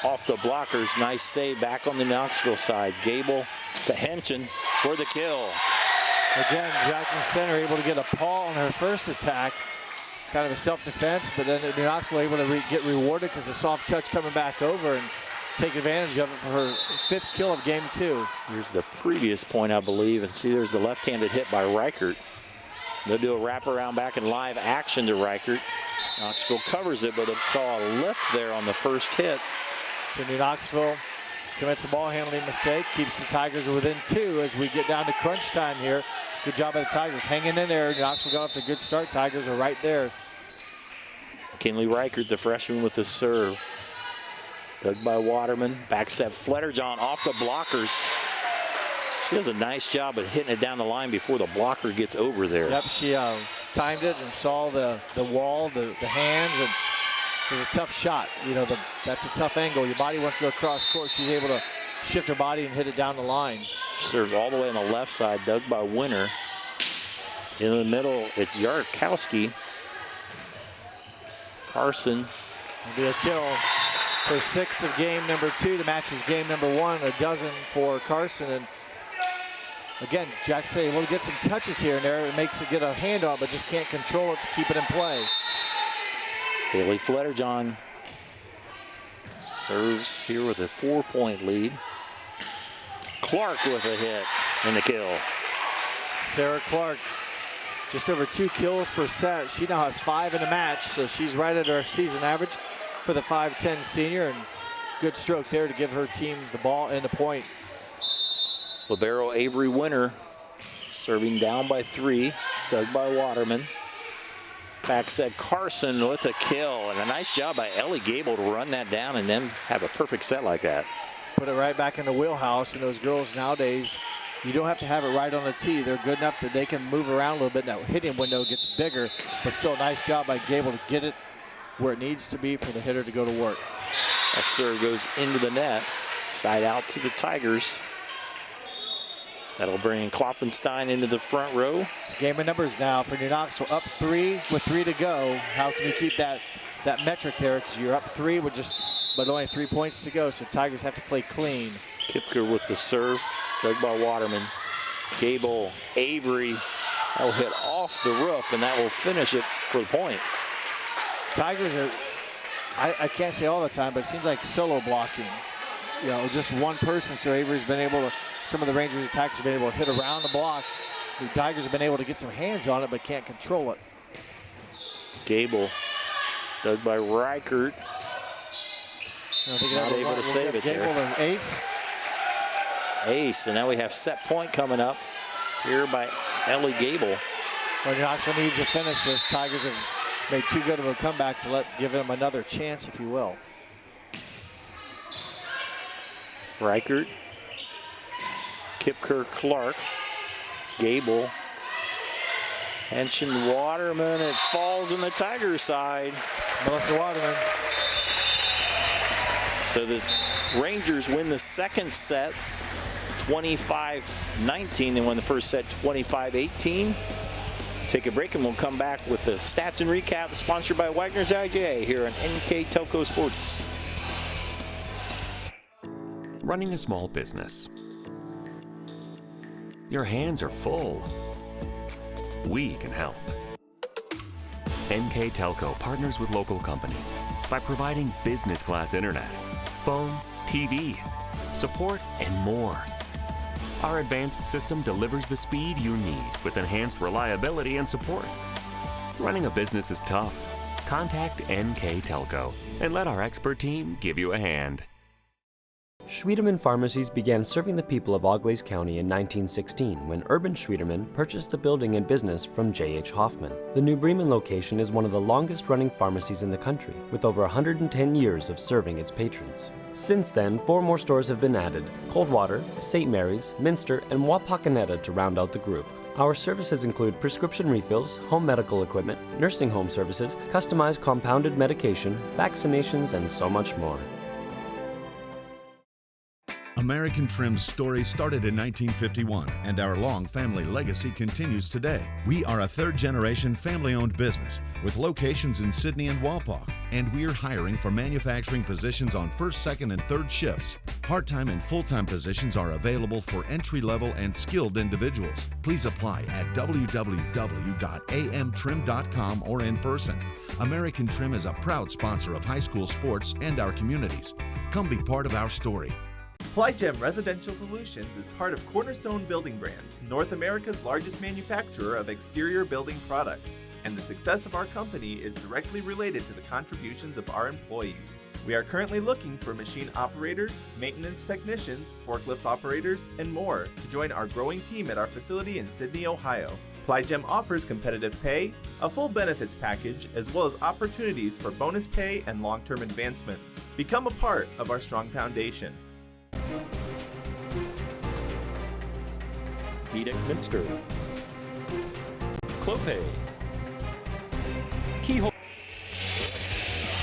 off the blockers. Nice save back on the Knoxville side. Gable to Henson for the kill.
Again, Jackson Center able to get a paw on her first attack. Kind of a self-defense, but then New Knoxville able to get rewarded because a soft touch coming back over and take advantage of it for her 5th kill of game 2.
Here's the previous point, I believe, and see there's the left-handed hit by Reichert. They'll do a wraparound back in live action to Reichert. Knoxville covers it, but they'll call a lift there on the first hit.
So New Knoxville commits a ball handling mistake, keeps the Tigers within 2 as we get down to crunch time here. Good job by the Tigers hanging in there. Knoxville got off to a good start. Tigers are right there.
McKinley Reichert, the freshman with the serve. Dug by Waterman. Back set Flutterjohn off the blockers. She does a nice job of hitting it down the line before the blocker gets over there.
Yep, she timed it and saw the wall, the hands, and it was a tough shot. You know, that's a tough angle. Your body wants to go across court. She's able to shift her body and hit it down the line.
Serves all the way on the left side, dug by Winter. In the middle, it's Yarkowski. Carson.
Will be a kill. Her 6th of game number 2. The match is game number 1. A dozen for Carson. And again, Jackson able to get some touches here and there. It makes it get a hand on, but just can't control it to keep it in play.
Haley Flutterjohn serves here with a 4-point lead. Clark with a hit and the kill.
Sarah Clark, just over 2 kills per set. She now has 5 in the match, so she's right at her season average. for the 5'10 senior, and good stroke there to give her team the ball and the point.
Libero Avery Winter serving down by 3, dug by Waterman. Back set Carson with a kill, and a nice job by Ellie Gable to run that down and then have a perfect set like that.
Put it right back in the wheelhouse, and those girls nowadays, you don't have to have it right on the tee. They're good enough that they can move around a little bit. Now hitting window gets bigger, but still a nice job by Gable to get it where it needs to be for the hitter to go to work.
That serve goes into the net, side out to the Tigers. That'll bring Klopfenstein into the front row.
It's a game of numbers now for New Knoxville. Up 3 with 3 to go. How can you keep that metric there? Because you're up 3 with but only 3 points to go, so Tigers have to play clean.
Kipker with the serve, dug by Waterman. Gable, Avery, that will hit off the roof, and that will finish it for the point.
Tigers are, I can't say all the time, but it seems like solo blocking. You know, just one person, so Avery's been able to, some of the Rangers attackers have been able to hit around the block. The Tigers have been able to get some hands on it, but can't control it.
Gable, dug by Reichert. Not able to save it
Gable
there.
And Ace.
Ace, and now we have set point coming up here by Ellie Gable.
Well, Knoxville needs to finish this. Tigers have made too good of a comeback to give them another chance, if you will.
Reichert, Kipker, Clark, Gable, Henshin, Waterman. It falls on the Tiger side.
Melissa Waterman.
So the Rangers win the second set 25-19. They won the first set 25-18. Take a break and we'll come back with the stats and recap sponsored by Wagner's IGA here on NKTelco Sports.
Running a small business. Your hands are full. We can help. NKTelco partners with local companies by providing business class internet, phone, TV, support, and more. Our advanced system delivers the speed you need with enhanced reliability and support. Running a business is tough. Contact NKTelco and let our expert team give you a hand.
Schwiedemann Pharmacies began serving the people of Auglaize County in 1916 when Urban Schwiedemann purchased the building and business from J.H. Hoffman. The New Bremen location is one of the longest-running pharmacies in the country, with over 110 years of serving its patrons. Since then, 4 more stores have been added: Coldwater, St. Mary's, Minster, and Wapakoneta to round out the group. Our services include prescription refills, home medical equipment, nursing home services, customized compounded medication, vaccinations, and so much more.
American Trim's story started in 1951, and our long family legacy continues today. We are a third-generation family-owned business with locations in Sydney and Walpock, and we're hiring for manufacturing positions on first, second, and third shifts. Part-time and full-time positions are available for entry-level and skilled individuals. Please apply at www.amtrim.com or in person. American Trim is a proud sponsor of high school sports and our communities. Come be part of our story.
Plygem Residential Solutions is part of Cornerstone Building Brands, North America's largest manufacturer of exterior building products, and the success of our company is directly related to the contributions of our employees. We are currently looking for machine operators, maintenance technicians, forklift operators, and more to join our growing team at our facility in Sydney, Ohio. Plygem offers competitive pay, a full benefits package, as well as opportunities for bonus pay and long-term advancement. Become a part of our strong foundation.
Edith Minster, Clope, Keyhole.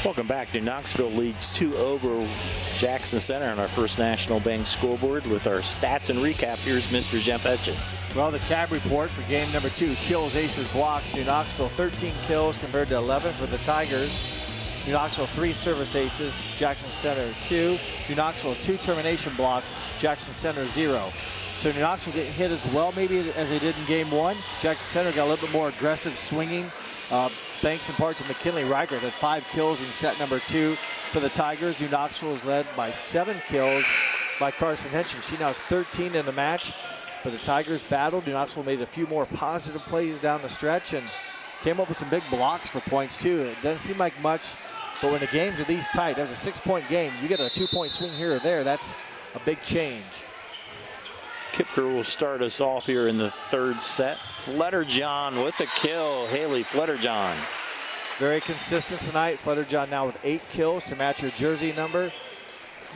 Welcome back. New Knoxville leads 2 over Jackson Center on our First National Bank scoreboard with our stats and recap. Here's Mr. Jeff Etchen.
Well, the CAB report for game number 2, kills, aces, blocks. New Knoxville 13 kills compared to 11 for the Tigers. New Knoxville 3 service aces, Jackson Center 2. New Knoxville 2 termination blocks, Jackson Center 0. So New Knoxville didn't hit as well maybe as they did in game 1. Jackson Center got a little bit more aggressive swinging, thanks in part to McKinley Reichert at 5 kills in set number 2 for the Tigers. New Knoxville is led by 7 kills by Carson Henshin. She now has 13 in the match, but the Tigers battled. New Knoxville made a few more positive plays down the stretch and came up with some big blocks for points too. It doesn't seem like much But when the games are these tight, there's a 6-point game. You get a 2-point swing here or there, that's a big change.
Kipker will start us off here in the third set. Flutterjohn with the kill. Haley Flutterjohn.
Very consistent tonight. Flutterjohn now with 8 kills to match her jersey number.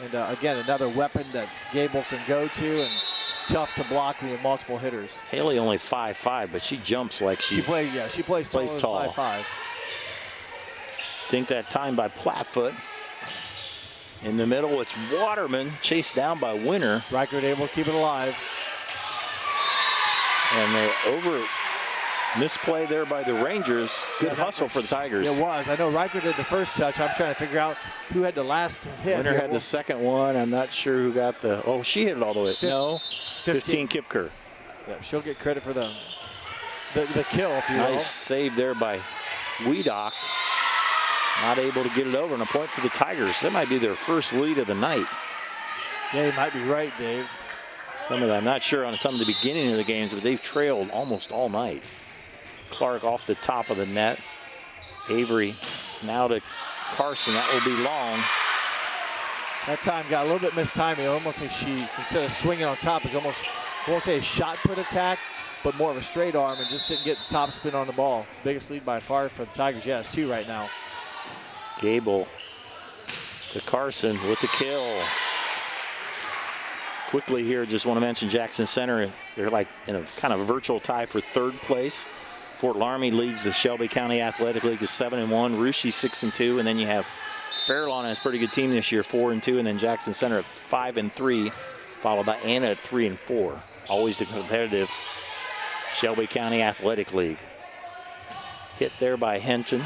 And again, another weapon that Gable can go to, and tough to block with multiple hitters.
Haley only 5'5", but she jumps like she's
she plays tall. 5'5".
Think that time by Plattfoot. In the middle, it's Waterman, chased down by Winter.
Reichert able to keep it alive.
And they misplay there by the Rangers. Good hustle for the Tigers.
It was. I know Reichert did the first touch. I'm trying to figure out who had the last hit.
Winter had the second one. I'm not sure who got the. Oh, she hit it all the way. No, 15 Kipker.
Yeah, she'll get credit for the kill, if you will.
Nice save there by Wiedock. Not able to get it over, and a point for the Tigers. That might be their first lead of the night.
Yeah, you might be right, Dave.
Some of them, I'm not sure on some of the beginning of the games, but they've trailed almost all night. Clark off the top of the net. Avery now to Carson. That will be long.
That time got a little bit mistiming. Almost like she, instead of swinging on top, is almost, I won't say a shot put attack, but more of a straight arm, and just didn't get the top spin on the ball. Biggest lead by far for the Tigers. Yeah, it's 2 right now.
Gable to Carson with the kill. Quickly here, just want to mention Jackson Center. They're like in a kind of a virtual tie for 3rd place. Fort Laramie leads the Shelby County Athletic League to 7-1. Russia 6-2, and then you have Fairlawn has a pretty good team this year, 4-2, and then Jackson Center at 5-3, followed by Anna at 3-4. Always the competitive Shelby County Athletic League. Hit there by Henton.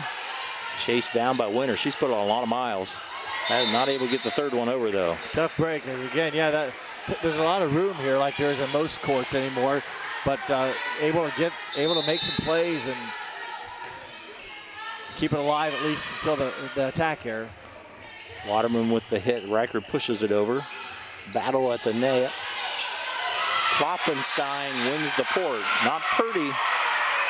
Chased down by Winter. She's put on a lot of miles. Not able to get the 3rd one over, though.
Tough break. Again, yeah, there's a lot of room here, like there is in most courts anymore. But able to make some plays and keep it alive at least until the attack here.
Waterman with the hit. Riker pushes it over. Battle at the net. Klopfenstein wins the port. Not Purdy.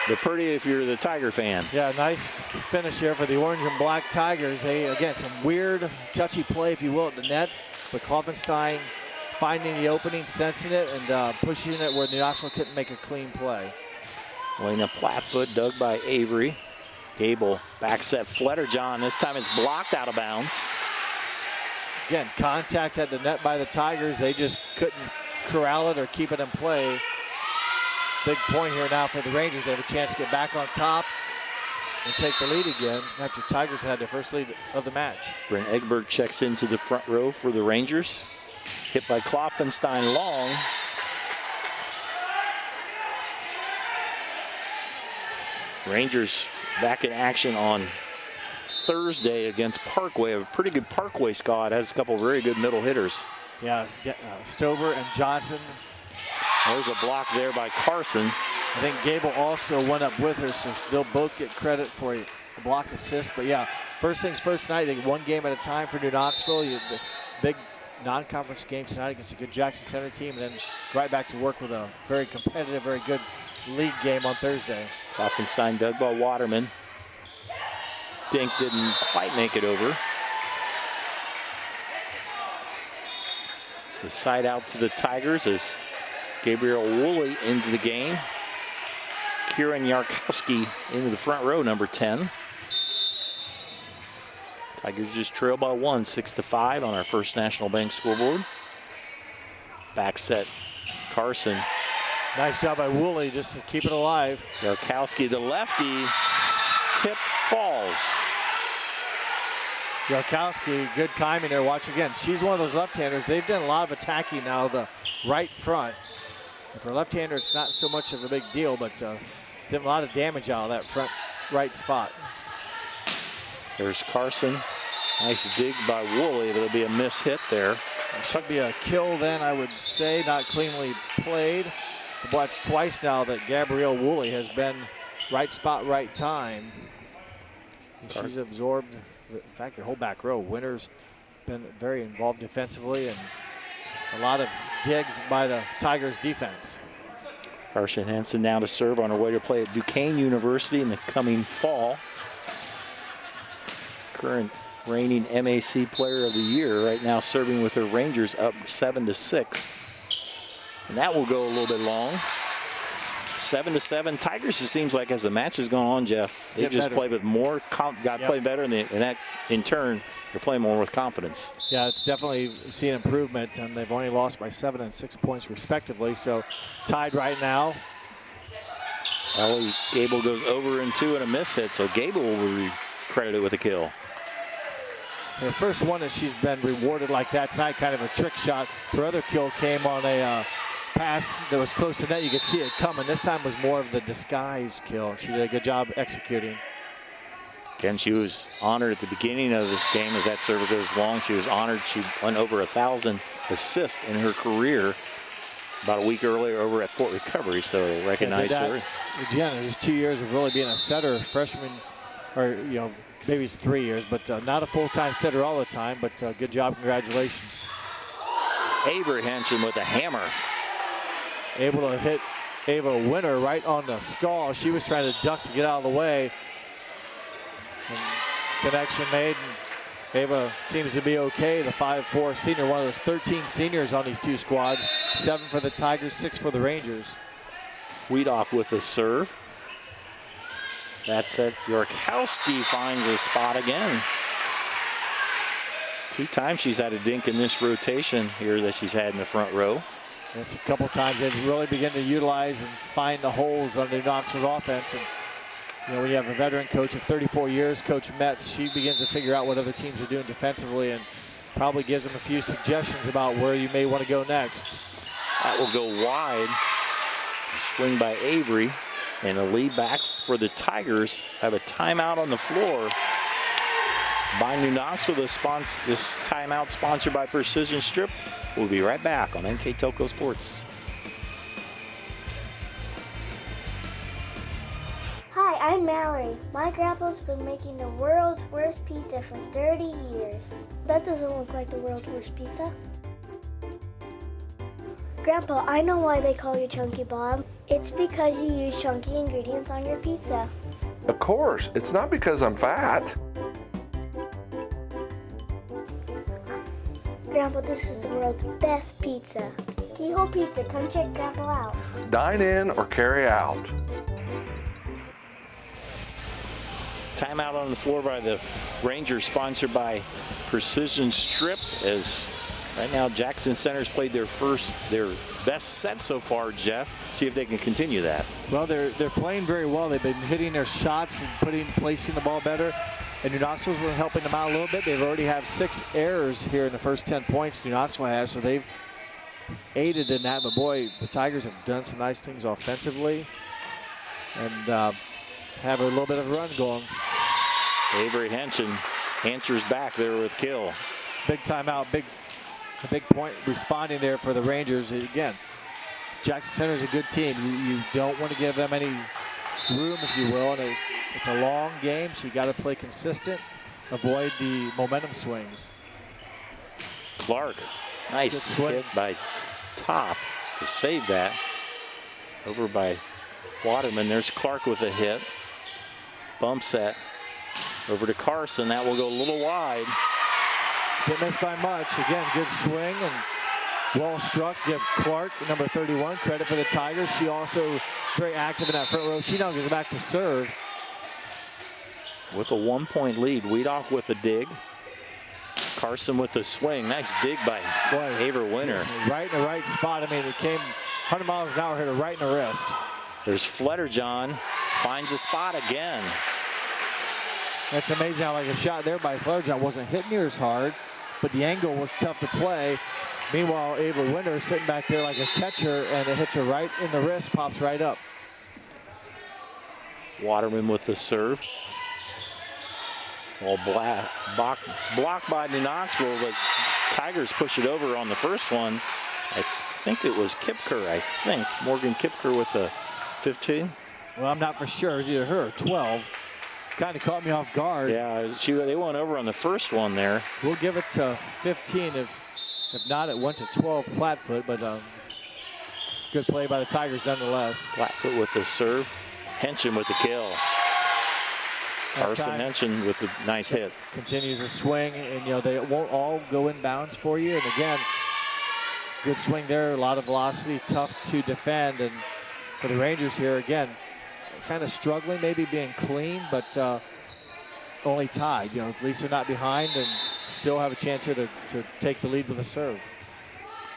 The Purdy if you're the Tiger fan.
Yeah, nice finish here for the orange and black Tigers. They, again, some weird, touchy play, if you will, at the net. But Klopfenstein finding the opening, sensing it, and pushing it where the Knoxville couldn't make a clean play.
Lena Plattfoot dug by Avery. Gable back set Flutterjohn. This time it's blocked out of bounds.
Again, contact at the net by the Tigers. They just couldn't corral it or keep it in play. Big point here now for the Rangers. They have a chance to get back on top and take the lead again after Tigers had their first lead of the match.
Brent Egberg checks into the front row for the Rangers. Hit by Klopfenstein long. Rangers back in action on Thursday against Parkway. A pretty good Parkway squad. Has a couple of very good middle hitters.
Yeah, Stober and Johnson.
There's a block there by Carson.
I think Gable also went up with her, so they'll both get credit for a block assist. But yeah, first things first tonight, they one game at a time for New Knoxville. The big non-conference game tonight against a good Jackson Center team, and then right back to work with a very competitive, very good league game on Thursday.
Klopfenstein dug by Waterman. Dink didn't quite make it over. So side out to the Tigers as Gabriel Woolley into the game. Kieran Yarkowski into the front row, number 10. Tigers just trail by 1, 6-5 on our First National Bank scoreboard. Back set, Carson.
Nice job by Woolley just to keep it alive.
Yarkowski, the lefty, tip falls.
Yarkowski, good timing there. Watch again. She's one of those left-handers. They've done a lot of attacking now, the right front. And for a left-hander, it's not so much of a big deal, but did a lot of damage out of that front right spot.
There's Carson. Nice dig by Woolley. There'll be a miss hit there.
It should be a kill then, I would say. Not cleanly played. But it's twice now that Gabrielle Woolley has been right spot, right time. And she's absorbed, in fact, their whole back row. Winter's been very involved defensively and a lot of digs by the Tigers defense.
Carson Hansen now to serve on her way to play at Duquesne University in the coming fall. Current reigning MAC Player of the Year, right now serving with her Rangers up 7-6. And that will go a little bit long. 7-7. Tigers, it seems like as the match has gone on, Jeff, they just play with more, play better, and that in turn, they're playing more with confidence.
Yeah, it's definitely seen improvement, and they've only lost by 7 and 6 points respectively. So tied right now.
Ellie Gable goes over and 2 and a miss hit, so Gable will be credited with a kill.
The first one that she's been rewarded like that tonight, kind of a trick shot. Her other kill came on a pass that was close to net. You could see it coming. This time was more of the disguise kill. She did a good job executing.
Again, she was honored at the beginning of this game as that server goes long. She was honored. She won over 1,000 assists in her career about a week earlier over at Fort Recovery, so they recognized her.
Again, just 2 years of really being a setter, freshman, or maybe it's 3 years, but not a full-time setter all the time, but good job, congratulations.
Avery Henson with a hammer.
Able to hit Ava Winter right on the skull. She was trying to duck to get out of the way. And connection made, and Ava seems to be okay. The 5'4" senior, one of those 13 seniors on these two squads. 7 for the Tigers, 6 for the Rangers.
Wiedock with the serve. That's it. Yorkowski finds a spot again. 2 times she's had a dink in this rotation here that she's had in the front row.
That's a couple times they've really begun to utilize and find the holes under Knoxville's offense. And when you have a veteran coach of 34 years, Coach Metz, she begins to figure out what other teams are doing defensively and probably gives them a few suggestions about where you may want to go next.
That will go wide. Swing by Avery, and a lead back for the Tigers. Have a timeout on the floor by New Knoxville. This timeout sponsored by Precision Strip. We'll be right back on NKTelco Sports.
Hi, I'm Mallory. My grandpa's been making the world's worst pizza for 30 years. That doesn't look like the world's worst pizza. Grandpa, I know why they call you Chunky Bob. It's because you use chunky ingredients on your pizza.
Of course, it's not because I'm fat.
Grandpa, this is the world's best pizza. Keyhole Pizza, come check Grandpa out.
Dine in or carry out.
Timeout on the floor by the Rangers, sponsored by Precision Strip, as right now Jackson Center's played their best set so far, Jeff. See if they can continue that.
Well, they're playing very well. They've been hitting their shots and placing the ball better. And New Knoxville's been helping them out a little bit. They've already have 6 errors here in the first 10 points New Knoxville has, so they've aided in that. But boy, the Tigers have done some nice things offensively and have a little bit of a run going.
Avery Henson answers back there with kill.
Big timeout, a big point responding there for the Rangers. Again, Jackson Center's a good team. You don't want to give them any room, if you will. And it's a long game, so you got to play consistent, avoid the momentum swings.
Clark, nice hit by Top to save that. Over by Waterman. There's Clark with a hit. Bump set over to Carson. That will go a little wide.
Didn't miss by much. Again, good swing and well struck. Give Clark, number 31, credit for the Tigers. She also very active in that front row. She now goes back to serve.
With a 1-point lead, Wiedock with a dig. Carson with the swing. Nice dig by Ava Winter.
Right in the right spot. I mean, it came 100 miles an hour, hit her right in the wrist.
There's Fletterjohn. Finds a spot again.
That's amazing how a shot there by Fletterjohn wasn't hit near as hard, but the angle was tough to play. Meanwhile, Ava Winter sitting back there like a catcher, and it hits her right in the wrist, pops right up.
Waterman with the serve. Well, blocked by New Knoxville, but Tigers push it over on the first one. I think it was Kipker, Morgan Kipker with the 15.
Well, I'm not for sure. It was either her or 12. Kind of caught me off guard.
Yeah, they went over on the first one there.
We'll give it to 15. If not, it went to 12 Flatfoot, but good play by the Tigers nonetheless.
Flatfoot with the serve. Henson with the kill. Carson Henson with a nice hit.
Continues to swing, and they won't all go inbounds for you. And again, good swing there, a lot of velocity, tough to defend. And for the Rangers here, again, kind of struggling, maybe being clean, but only tied. At least they're not behind and still have a chance here to take the lead with a serve.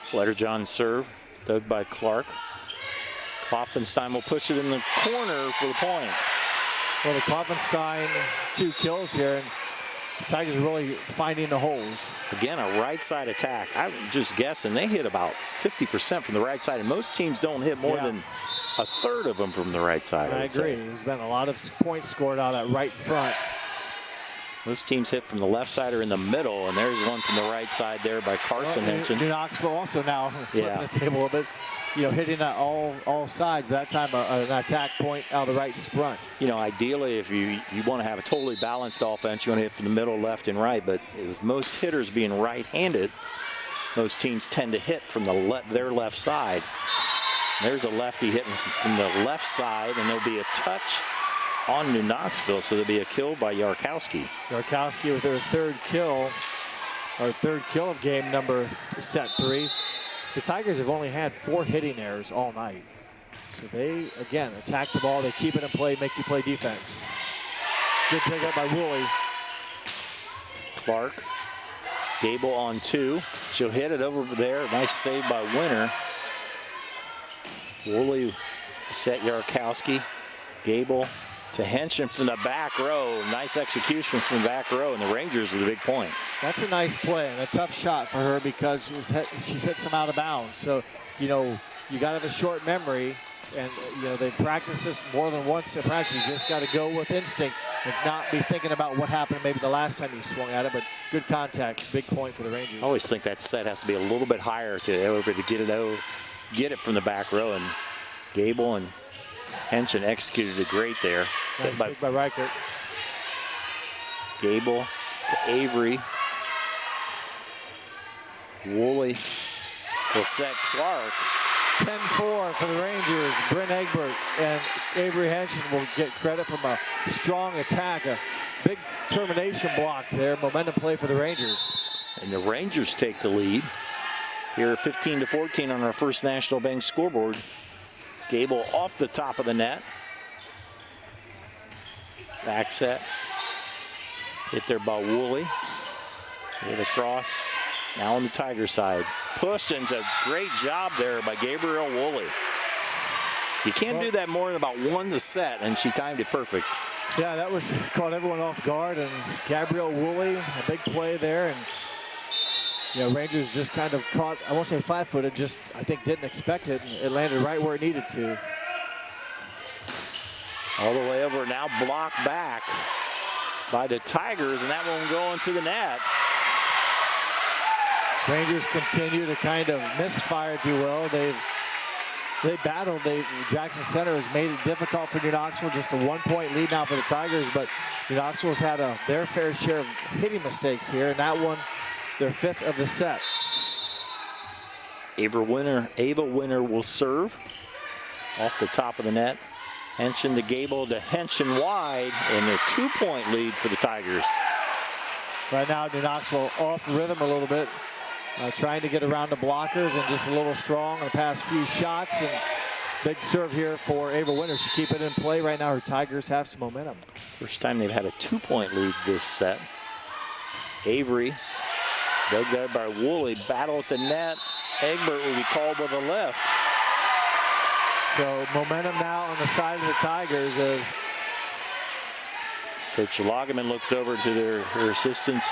Fletterjohn serve, dug by Clark. Klopfenstein will push it in the corner for the point.
Well, the Klopfenstein 2 kills here, and the Tigers are really finding the holes.
Again, a right side attack. I'm just guessing they hit about 50% from the right side, and most teams don't hit more than a third of them from the right side.
I agree. There's been a lot of points scored out of that right front.
Most teams hit from the left side or in the middle, and there's one from the right side there by Carson Henson.
New Knoxville also now flipping the table a little bit. Hitting that all sides, but that time an attack point out of the right front.
Ideally, if you want to have a totally balanced offense, you want to hit from the middle, left, and right. But with most hitters being right-handed, most teams tend to hit from their left side. There's a lefty hitting from the left side, and there'll be a touch on New Knoxville, so there'll be a kill by Yarkowski.
Yarkowski with her third kill of game number set 3. The Tigers have only had 4 hitting errors all night. So they, again, attack the ball. They keep it in play, make you play defense. Good take up by Woolley.
Clark. Gable on 2. She'll hit it over there. Nice save by Winter. Woolley set Yarkowski. Gable to Henson from the back row. Nice execution from the back row, and the Rangers with a big point.
That's a nice play and a tough shot for her because she's hit some out of bounds. So, you got to have a short memory, and, they practice this more than once in practice. You just got to go with instinct and not be thinking about what happened maybe the last time you swung at it, but good contact, big point for the Rangers.
I always think that set has to be a little bit higher to get it from the back row, and Gable and Henson executed it great there.
Nice take by Reichert.
Gable to Avery. Woolley will set Clark.
10-4 for the Rangers. Bryn Egbert and Avery Henson will get credit from a strong attack, a big termination block there. Momentum play for the Rangers.
And the Rangers take the lead here 15-14 on our First National Bank scoreboard. Gable off the top of the net. Back set. Hit there by Woolley. Hit across. Now on the Tiger side. Pushed, and it's a great job there by Gabrielle Woolley. You can't do that more than about 1 to set, and she timed it perfect.
Yeah, that caught everyone off guard, and Gabrielle Woolley, a big play there, and Rangers just kind of caught, I won't say flat-footed, just I think didn't expect it, and it landed right where it needed to.
All the way over, now blocked back by the Tigers, and that one go into the net.
Rangers continue to kind of misfire, if you will. They battled. Jackson Center has made it difficult for New Knoxville. Just a 1-point lead now for the Tigers, but New Knoxville's had their fair share of hitting mistakes here, and that one, their 5th of the set.
Ava Winter will serve off the top of the net. Henson to Gable to Henson wide, and a 2-point lead for the Tigers.
Right now, New Knoxville off rhythm a little bit. Trying to get around the blockers and just a little strong in the past few shots. And big serve here for Ava Winter. She keep it in play right now. Her Tigers have some momentum.
First time they've had a 2-point lead this set. Avery, dug there by Woolley, battle at the net. Egbert will be called with a lift.
So momentum now on the side of the Tigers as
Coach Lageman looks over to her assistants.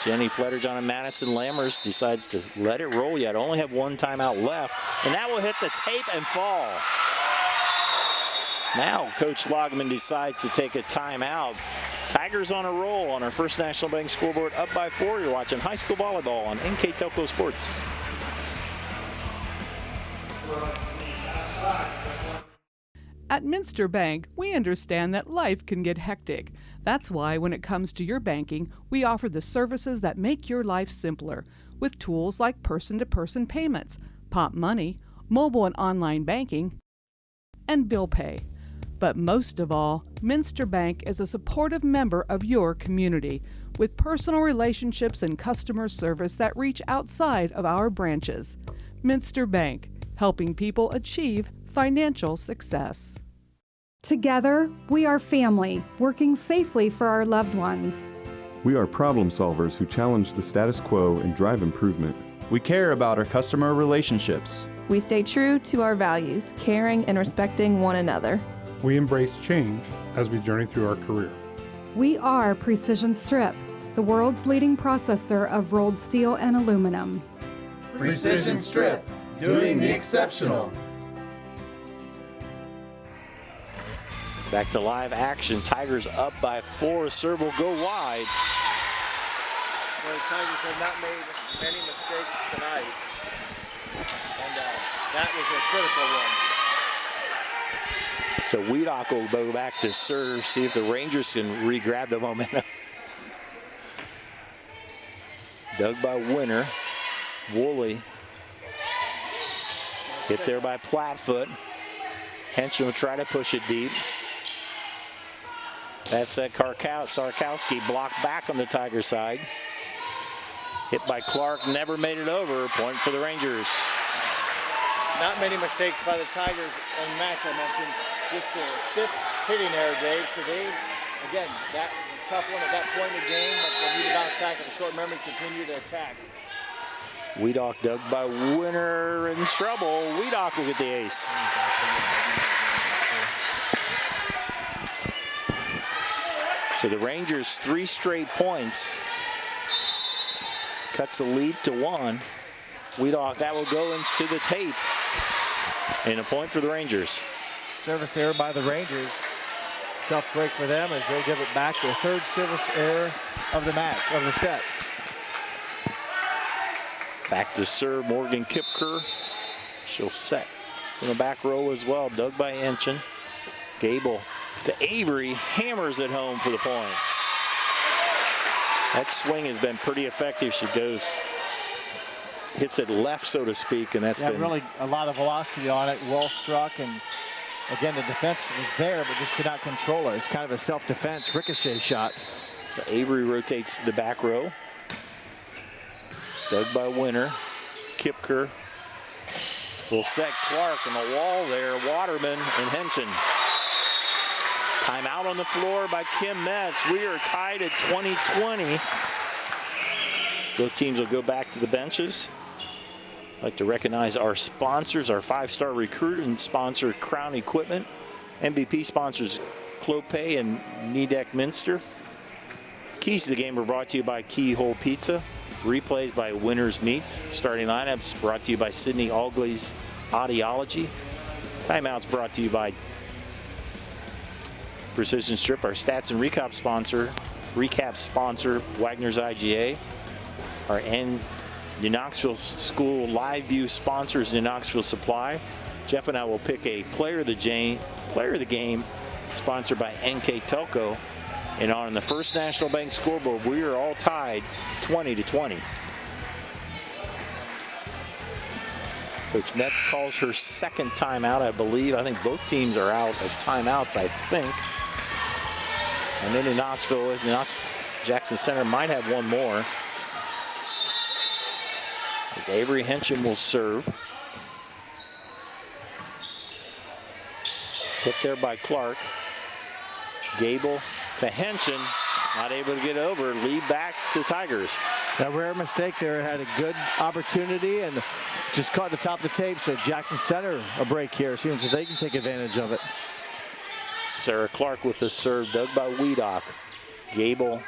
Jenny Fletterjohn and Madison Lammers decides to let it roll yet. Only have 1 timeout left, and that will hit the tape and fall. Now Coach Lageman decides to take a timeout. Tigers on a roll on our First National Bank scoreboard, up by 4. You're watching high school volleyball on NKTelco Sports.
At Minster Bank, we understand that life can get hectic. That's why when it comes to your banking, we offer the services that make your life simpler with tools like person-to-person payments, Pop Money, mobile and online banking, and bill pay. But most of all, Minster Bank is a supportive member of your community, with personal relationships and customer service that reach outside of our branches. Minster Bank, helping people achieve financial success.
Together, we are family, working safely for our loved ones.
We are problem solvers who challenge the status quo and drive improvement.
We care about our customer relationships.
We stay true to our values, caring and respecting one another.
We embrace change as we journey through our career.
We are Precision Strip, the world's leading processor of rolled steel and aluminum.
Precision Strip, doing the exceptional.
Back to live action. Tigers up by 4. Serve will go wide.
Well, the Tigers have not made many mistakes tonight. And that was a critical one.
So Wiedock will go back to serve, see if the Rangers can re-grab the momentum. Dug by Winter. Woolley. Hit there by Plattfoot. Henson will try to push it deep. That's Sarkowski blocked back on the Tiger side. Hit by Clark, never made it over. Point for the Rangers.
Not many mistakes by the Tigers in the match I mentioned. Just their 5th hitting error, Dave. So they, again, that was a tough one at that point in the game, but they need to bounce back in a short memory, continue to attack.
Wiedock dug by Winter in trouble. Wiedock will get the ace. So the Rangers 3 straight points. Cuts the lead to 1. Wiedock, that will go into the tape. And a point for the Rangers.
Service error by the Rangers. Tough break for them as they give it back. Their 3rd service error of the match, of the set.
Back to serve Morgan Kipker. She'll set from the back row as well. Dug by Henson. Gable to Avery. Hammers it home for the point. That swing has been pretty effective. She goes, hits it left, so to speak, and that's been
really a lot of velocity on it. Well struck, and again, the defense was there, but just could not control it. It's kind of a self-defense ricochet shot.
So Avery rotates to the back row. Dug by Winter. Kipker will set Clark on the wall there. Waterman and Henson. Timeout on the floor by Kim Metz. We are tied at 20-20. Both teams will go back to the benches. I'd like to recognize our sponsors, our 5-star recruiting sponsor, Crown Equipment. MVP sponsors, Clopay and Nidec Minster. Keys to the game are brought to you by Keyhole Pizza. Replays by Winners Meats. Starting lineups brought to you by Sydney Augley's Audiology. Timeouts brought to you by Precision Strip, our stats and recap sponsor, Wagner's IGA. Our New Knoxville School Live View sponsors, New Knoxville Supply. Jeff and I will pick a player of the game, sponsored by NKTelco. And on the First National Bank scoreboard, we are all tied 20-20. Coach Metz calls her 2nd timeout, I believe. I think both teams are out of timeouts, I think. And then in Knoxville, Jackson Center might have one more. As Avery Henson will serve. Hit there by Clark. Gable to Henson, not able to get over. Lead back to Tigers.
That rare mistake there, had a good opportunity and just caught the top of the tape. So Jackson Center a break here. See if they can take advantage of it.
Sarah Clark with the serve, dug by Wiedock. Gable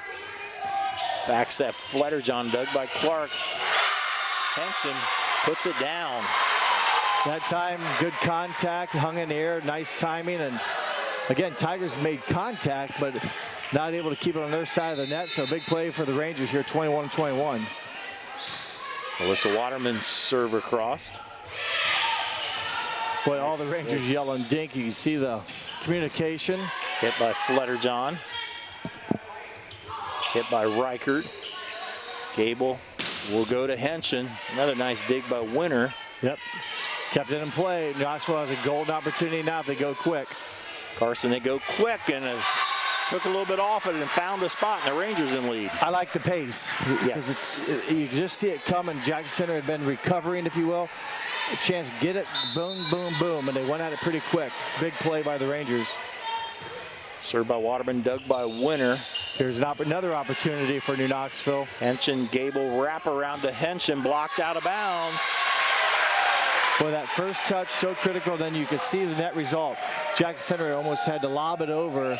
backs that Fletterjohn, dug by Clark. Henson puts it down.
That time, good contact, hung in the air, nice timing, and again, Tigers made contact, but not able to keep it on their side of the net, so a big play for the Rangers here, 21-21.
Melissa Waterman's serve across.
Boy, all the Rangers yelling dink. You can see the communication.
Hit by Fletterjohn. Hit by Reichert. Gable will go to Henson. Another nice dig by Winter.
Yep. Kept it in play. Knoxville has a golden opportunity now if they go quick.
Carson, they go quick and took a little bit off it and found a spot, and the Rangers in lead.
I like the pace.
Yes.
You just see it coming. Jackson Center had been recovering, if you will. A chance to get it, boom, boom, boom, and they went at it pretty quick. Big play by the Rangers.
Served by Waterman, dug by Winter.
Here's another opportunity for New Knoxville.
Henshin, Gable, wrap around to Henshin, blocked out of bounds.
Boy, that first touch, so critical, then you could see the net result. Jackson Center almost had to lob it over,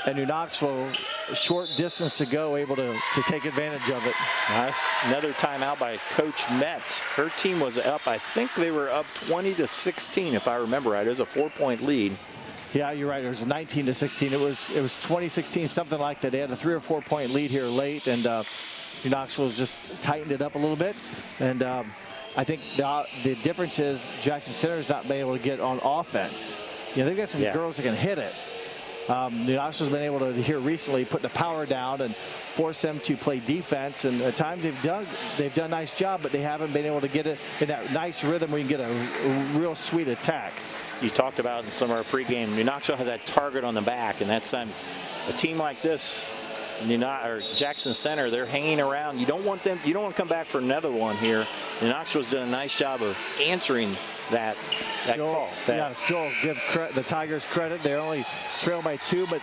and New Knoxville, short distance to go, able to take advantage of it.
Nice. Another timeout by Coach Metz. Her team was up, I think they were up 20-16, if I remember right. It was a 4-point lead.
Yeah, you're right. It was 19-16. It was 2016, something like that. They had a 3 or 4 point lead here late, and New Knoxville's just tightened it up a little bit. And I think the difference is Jackson Center's not been able to get on offense. You know, they've got some girls that can hit it. New Knoxville's been able to, here recently, put the power down and force them to play defense. And at times they've done a nice job, but they haven't been able to get it in that nice rhythm where you can get a real sweet attack.
You talked about in some of our pregame, New Knoxville has that target on the back, and that's a team like this, Jackson Center, they're hanging around. You don't want them. You don't want to come back for another one here. New Knoxville's done a nice job of answering that call.
Yeah, still give the Tigers credit. They only trail by 2, but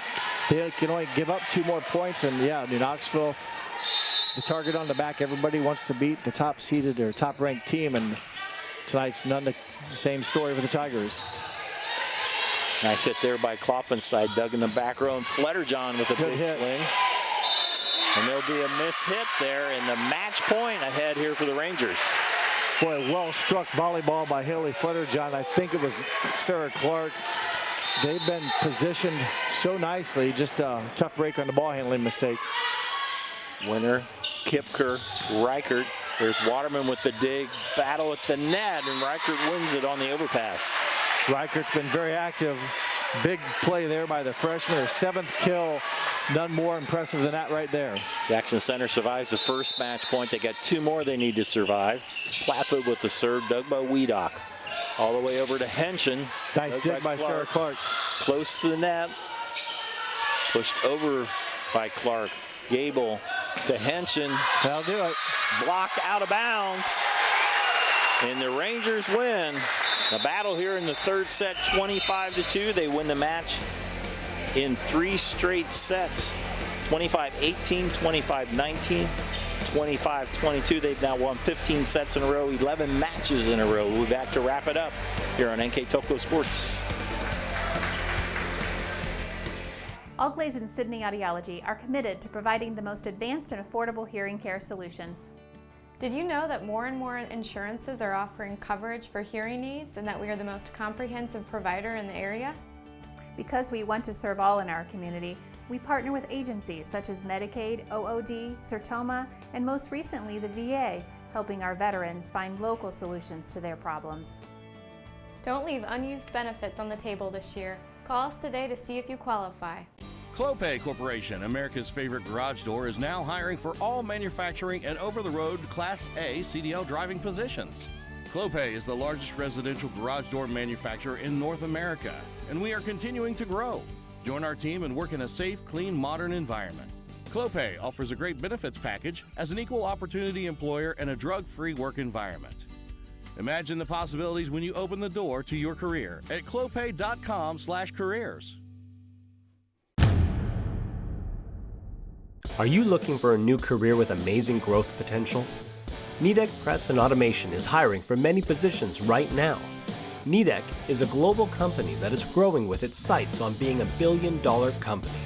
they can only give up 2 more points. And yeah, New Knoxville, the target on the back. Everybody wants to beat the top-seeded or top-ranked team, and tonight's none the same story with the Tigers.
Nice hit there by Coughlin's side, dug in the back row, and Fletterjohn with a big swing. And there'll be a missed hit there, and the match point ahead here for the Rangers.
Boy, well-struck volleyball by Haley Fletterjohn. I think it was Sarah Clark. They've been positioned so nicely. Just a tough break on the ball handling mistake.
Winner, Kipker, Reichert. There's Waterman with the dig, battle at the net, and Reichert wins it on the overpass.
Reichert's been very active. Big play there by the freshman. Her 7th kill. None more impressive than that right there.
Jackson Center survives the first match point. They got 2 more they need to survive. Plattfoot with the serve, dug by Wiedock. All the way over to Henshin.
Nice dig by Sarah Clark.
Close to the net. Pushed over by Clark. Gable to Henshin.
That'll do it.
Blocked out of bounds. And the Rangers win. The battle here in the 3rd set, 25-2. They win the match in 3 straight sets. 25-18, 25-19, 25-22. They've now won 15 sets in a row, 11 matches in a row. We'll be back to wrap it up here on NKTelco Sports.
All Glaze and Sydney Audiology are committed to providing the most advanced and affordable hearing care solutions.
Did you know that more and more insurances are offering coverage for hearing aids and that we are the most comprehensive provider in the area?
Because we want to serve all in our community, we partner with agencies such as Medicaid, OOD, Sertoma, and most recently the VA, helping our veterans find local solutions to their problems.
Don't leave unused benefits on the table this year. Call us today to see if you qualify.
Clopay Corporation, America's favorite garage door, is now hiring for all manufacturing and over-the-road Class A CDL driving positions. Clopay is the largest residential garage door manufacturer in North America, and we are continuing to grow. Join our team and work in a safe, clean, modern environment. Clopay offers a great benefits package as an equal opportunity employer and a drug-free work environment. Imagine the possibilities when you open the door to your career at clopay.com/careers.
Are you looking for a new career with amazing growth potential? Nidec Press and Automation is hiring for many positions right now. Nidec is a global company that is growing with its sights on being a billion-dollar company.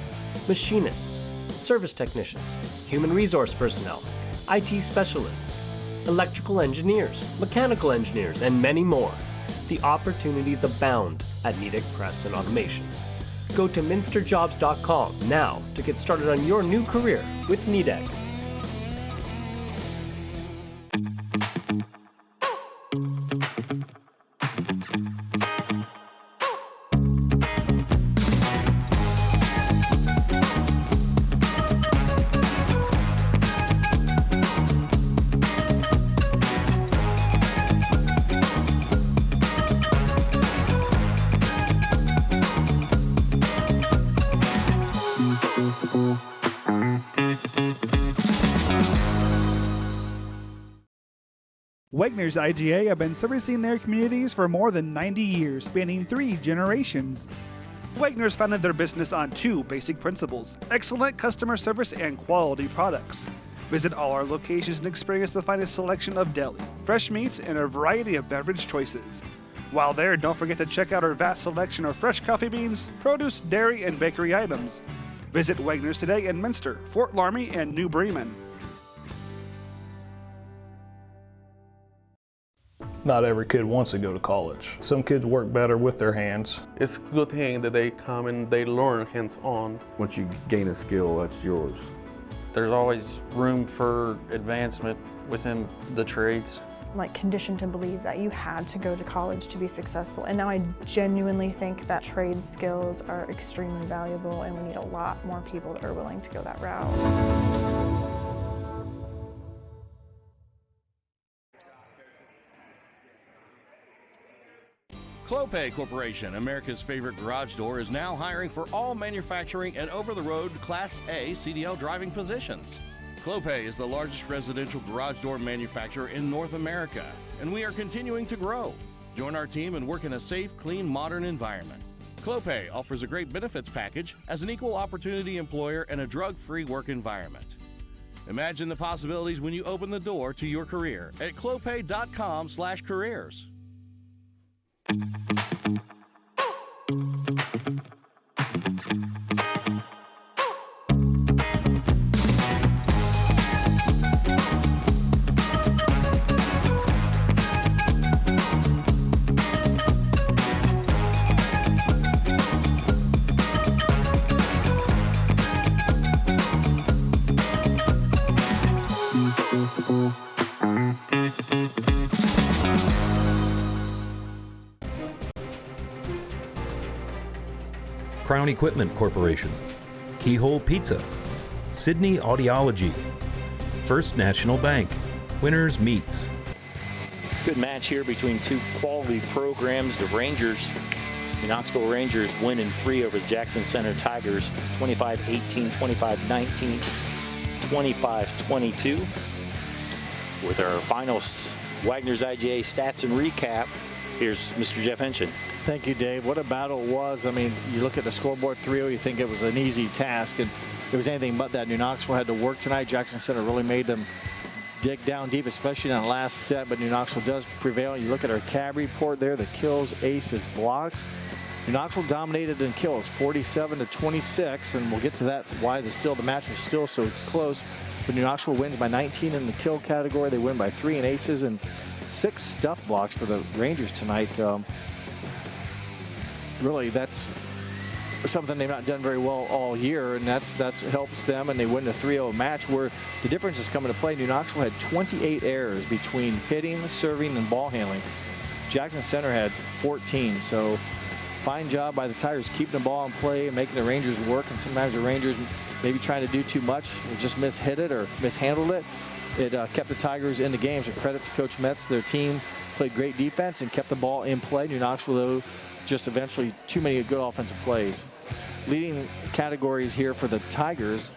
Machinists, service technicians, human resource personnel, IT specialists, electrical engineers, mechanical engineers, and many more. The opportunities abound at Nidec Press and Automation. Go to minsterjobs.com now to get started on your new career with Nidec.
Wagner's IGA have been servicing their communities for more than 90 years, spanning 3 generations. Wagner's founded their business on 2 basic principles: excellent customer service and quality products. Visit all our locations and experience the finest selection of deli, fresh meats, and a variety of beverage choices. While there, don't forget to check out our vast selection of fresh coffee beans, produce, dairy, and bakery items. Visit Wagner's today in Minster, Fort Laramie, and New Bremen.
Not every kid wants to go to college. Some kids work better with their hands.
It's a good thing that they come and they learn hands-on.
Once you gain a skill, that's yours.
There's always room for advancement within the trades.
Like conditioned to believe that you had to go to college to be successful. And now I genuinely think that trade skills are extremely valuable and we need a lot more people that are willing to go that route.
Clopay Corporation, America's favorite garage door, is now hiring for all manufacturing and over-the-road Class A CDL driving positions. Clopay is the largest residential garage door manufacturer in North America, and we are continuing to grow. Join our team and work in a safe, clean, modern environment. Clopay offers a great benefits package as an equal opportunity employer and a drug-free work environment. Imagine the possibilities when you open the door to your career at clopay.com/careers.
Crown Equipment Corporation, Keyhole Pizza, Sydney Audiology, First National Bank, Winners Meats.
Good match here between 2 quality programs. The Rangers, the Knoxville Rangers, win in 3 over the Jackson Center Tigers, 25-18, 25-19, 25-22. With our final Wagner's IGA stats and recap, here's Mr. Jeff Henshin.
Thank you, Dave. What a battle it was. I mean, you look at the scoreboard 3-0, you think it was an easy task, and it was anything but that. New Knoxville had to work tonight. Jackson Center really made them dig down deep, especially in that last set, but New Knoxville does prevail. You look at our CAB report there, the kills, aces, blocks. New Knoxville dominated in kills, 47-26, and we'll get to that, why the match was still so close. But New Knoxville wins by 19 in the kill category. They win by 3 in aces and 6 stuff blocks for the Rangers tonight. Really, that's something they've not done very well all year, and that helps them, and they win the 3-0 match where the difference is coming to play. New Knoxville had 28 errors between hitting, serving, and ball handling. Jackson Center had 14, so fine job by the Tigers keeping the ball in play and making the Rangers work, and sometimes the Rangers maybe trying to do too much or just mishit it or mishandled it. It kept the Tigers in the game, so credit to Coach Metz. Their team played great defense and kept the ball in play. New Knoxville, though, just eventually too many good offensive plays. Leading categories here for the Tigers,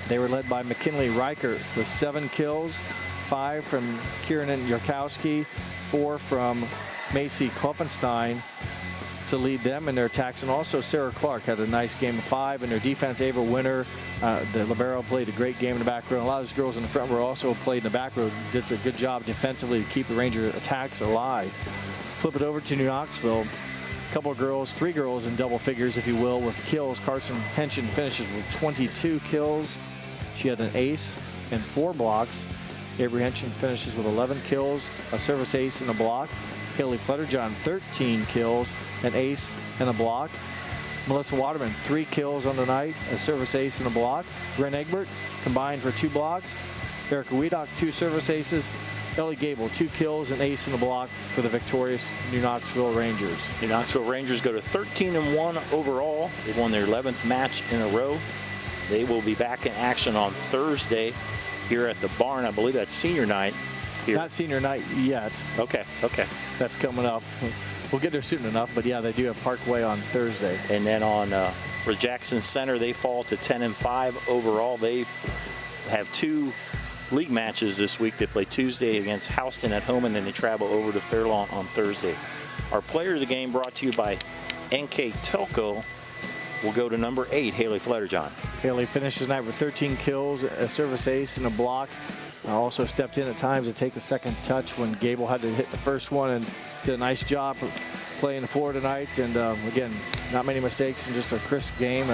they were led by McKinley Reichert with 7 kills, 5 from Kieran Yarkowski, 4 from Macy Kluffenstein to lead them in their attacks. And also Sarah Clark had a nice game of 5. In their defense, Ava Winter, the libero, played a great game in the back row. A lot of those girls in the front row also played in the back row, did a good job defensively to keep the Ranger attacks alive. Flip it over to New Knoxville. Couple of girls, 3 girls in double figures, if you will, with kills. Carson Henshin finishes with 22 kills. She had an ace and 4 blocks. Avery Henshin finishes with 11 kills, a service ace and a block. Haley Flutterjohn, 13 kills, an ace and a block. Melissa Waterman, 3 kills on the night, a service ace and a block. Gren Egbert combined for 2 blocks. Erica Wiedock, 2 service aces. Ellie Gable, 2 kills, an ace and a block for the victorious New Knoxville Rangers.
New Knoxville Rangers go to 13-1 overall. They won their 11th match in a row. They will be back in action on Thursday here at the barn. I believe that's senior night here.
Not senior night yet.
Okay.
That's coming up. We'll get there soon enough, but yeah, they do have Parkway on Thursday.
And then for Jackson Center, they fall to 10-5 overall. They have 2 league matches this week. They play Tuesday against Houston at home, and then they travel over to Fairlawn on Thursday. Our player of the game, brought to you by NKTelco, will go to number 8, Haley Flutterjohn.
Haley finishes tonight with 13 kills, a service ace, and a block. Also stepped in at times to take the second touch when Gable had to hit the first one, and did a nice job playing the floor tonight. And again, not many mistakes and just a crisp game.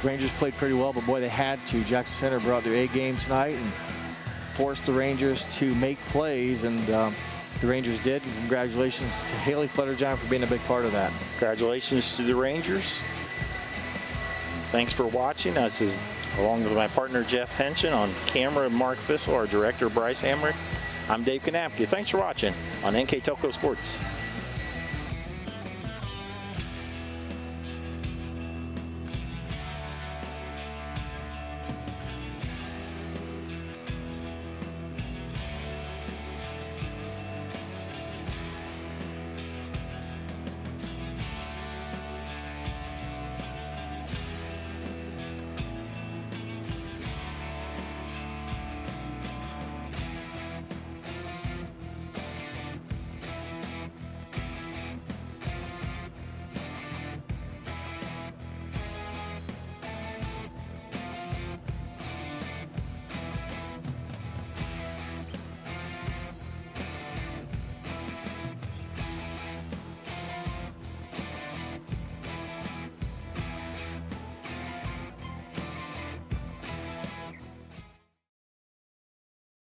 Rangers played pretty well, but boy, they had to. Jackson Center brought their A game tonight and forced the Rangers to make plays, and the Rangers did. And congratulations to Haley Flutterjohn for being a big part of that.
Congratulations to the Rangers. Thanks for watching. This is along with my partner Jeff Henshin, on camera Mark Fissel, our director Bryce Hamrick. I'm Dave Kanapke. Thanks for watching on NKTelco Sports.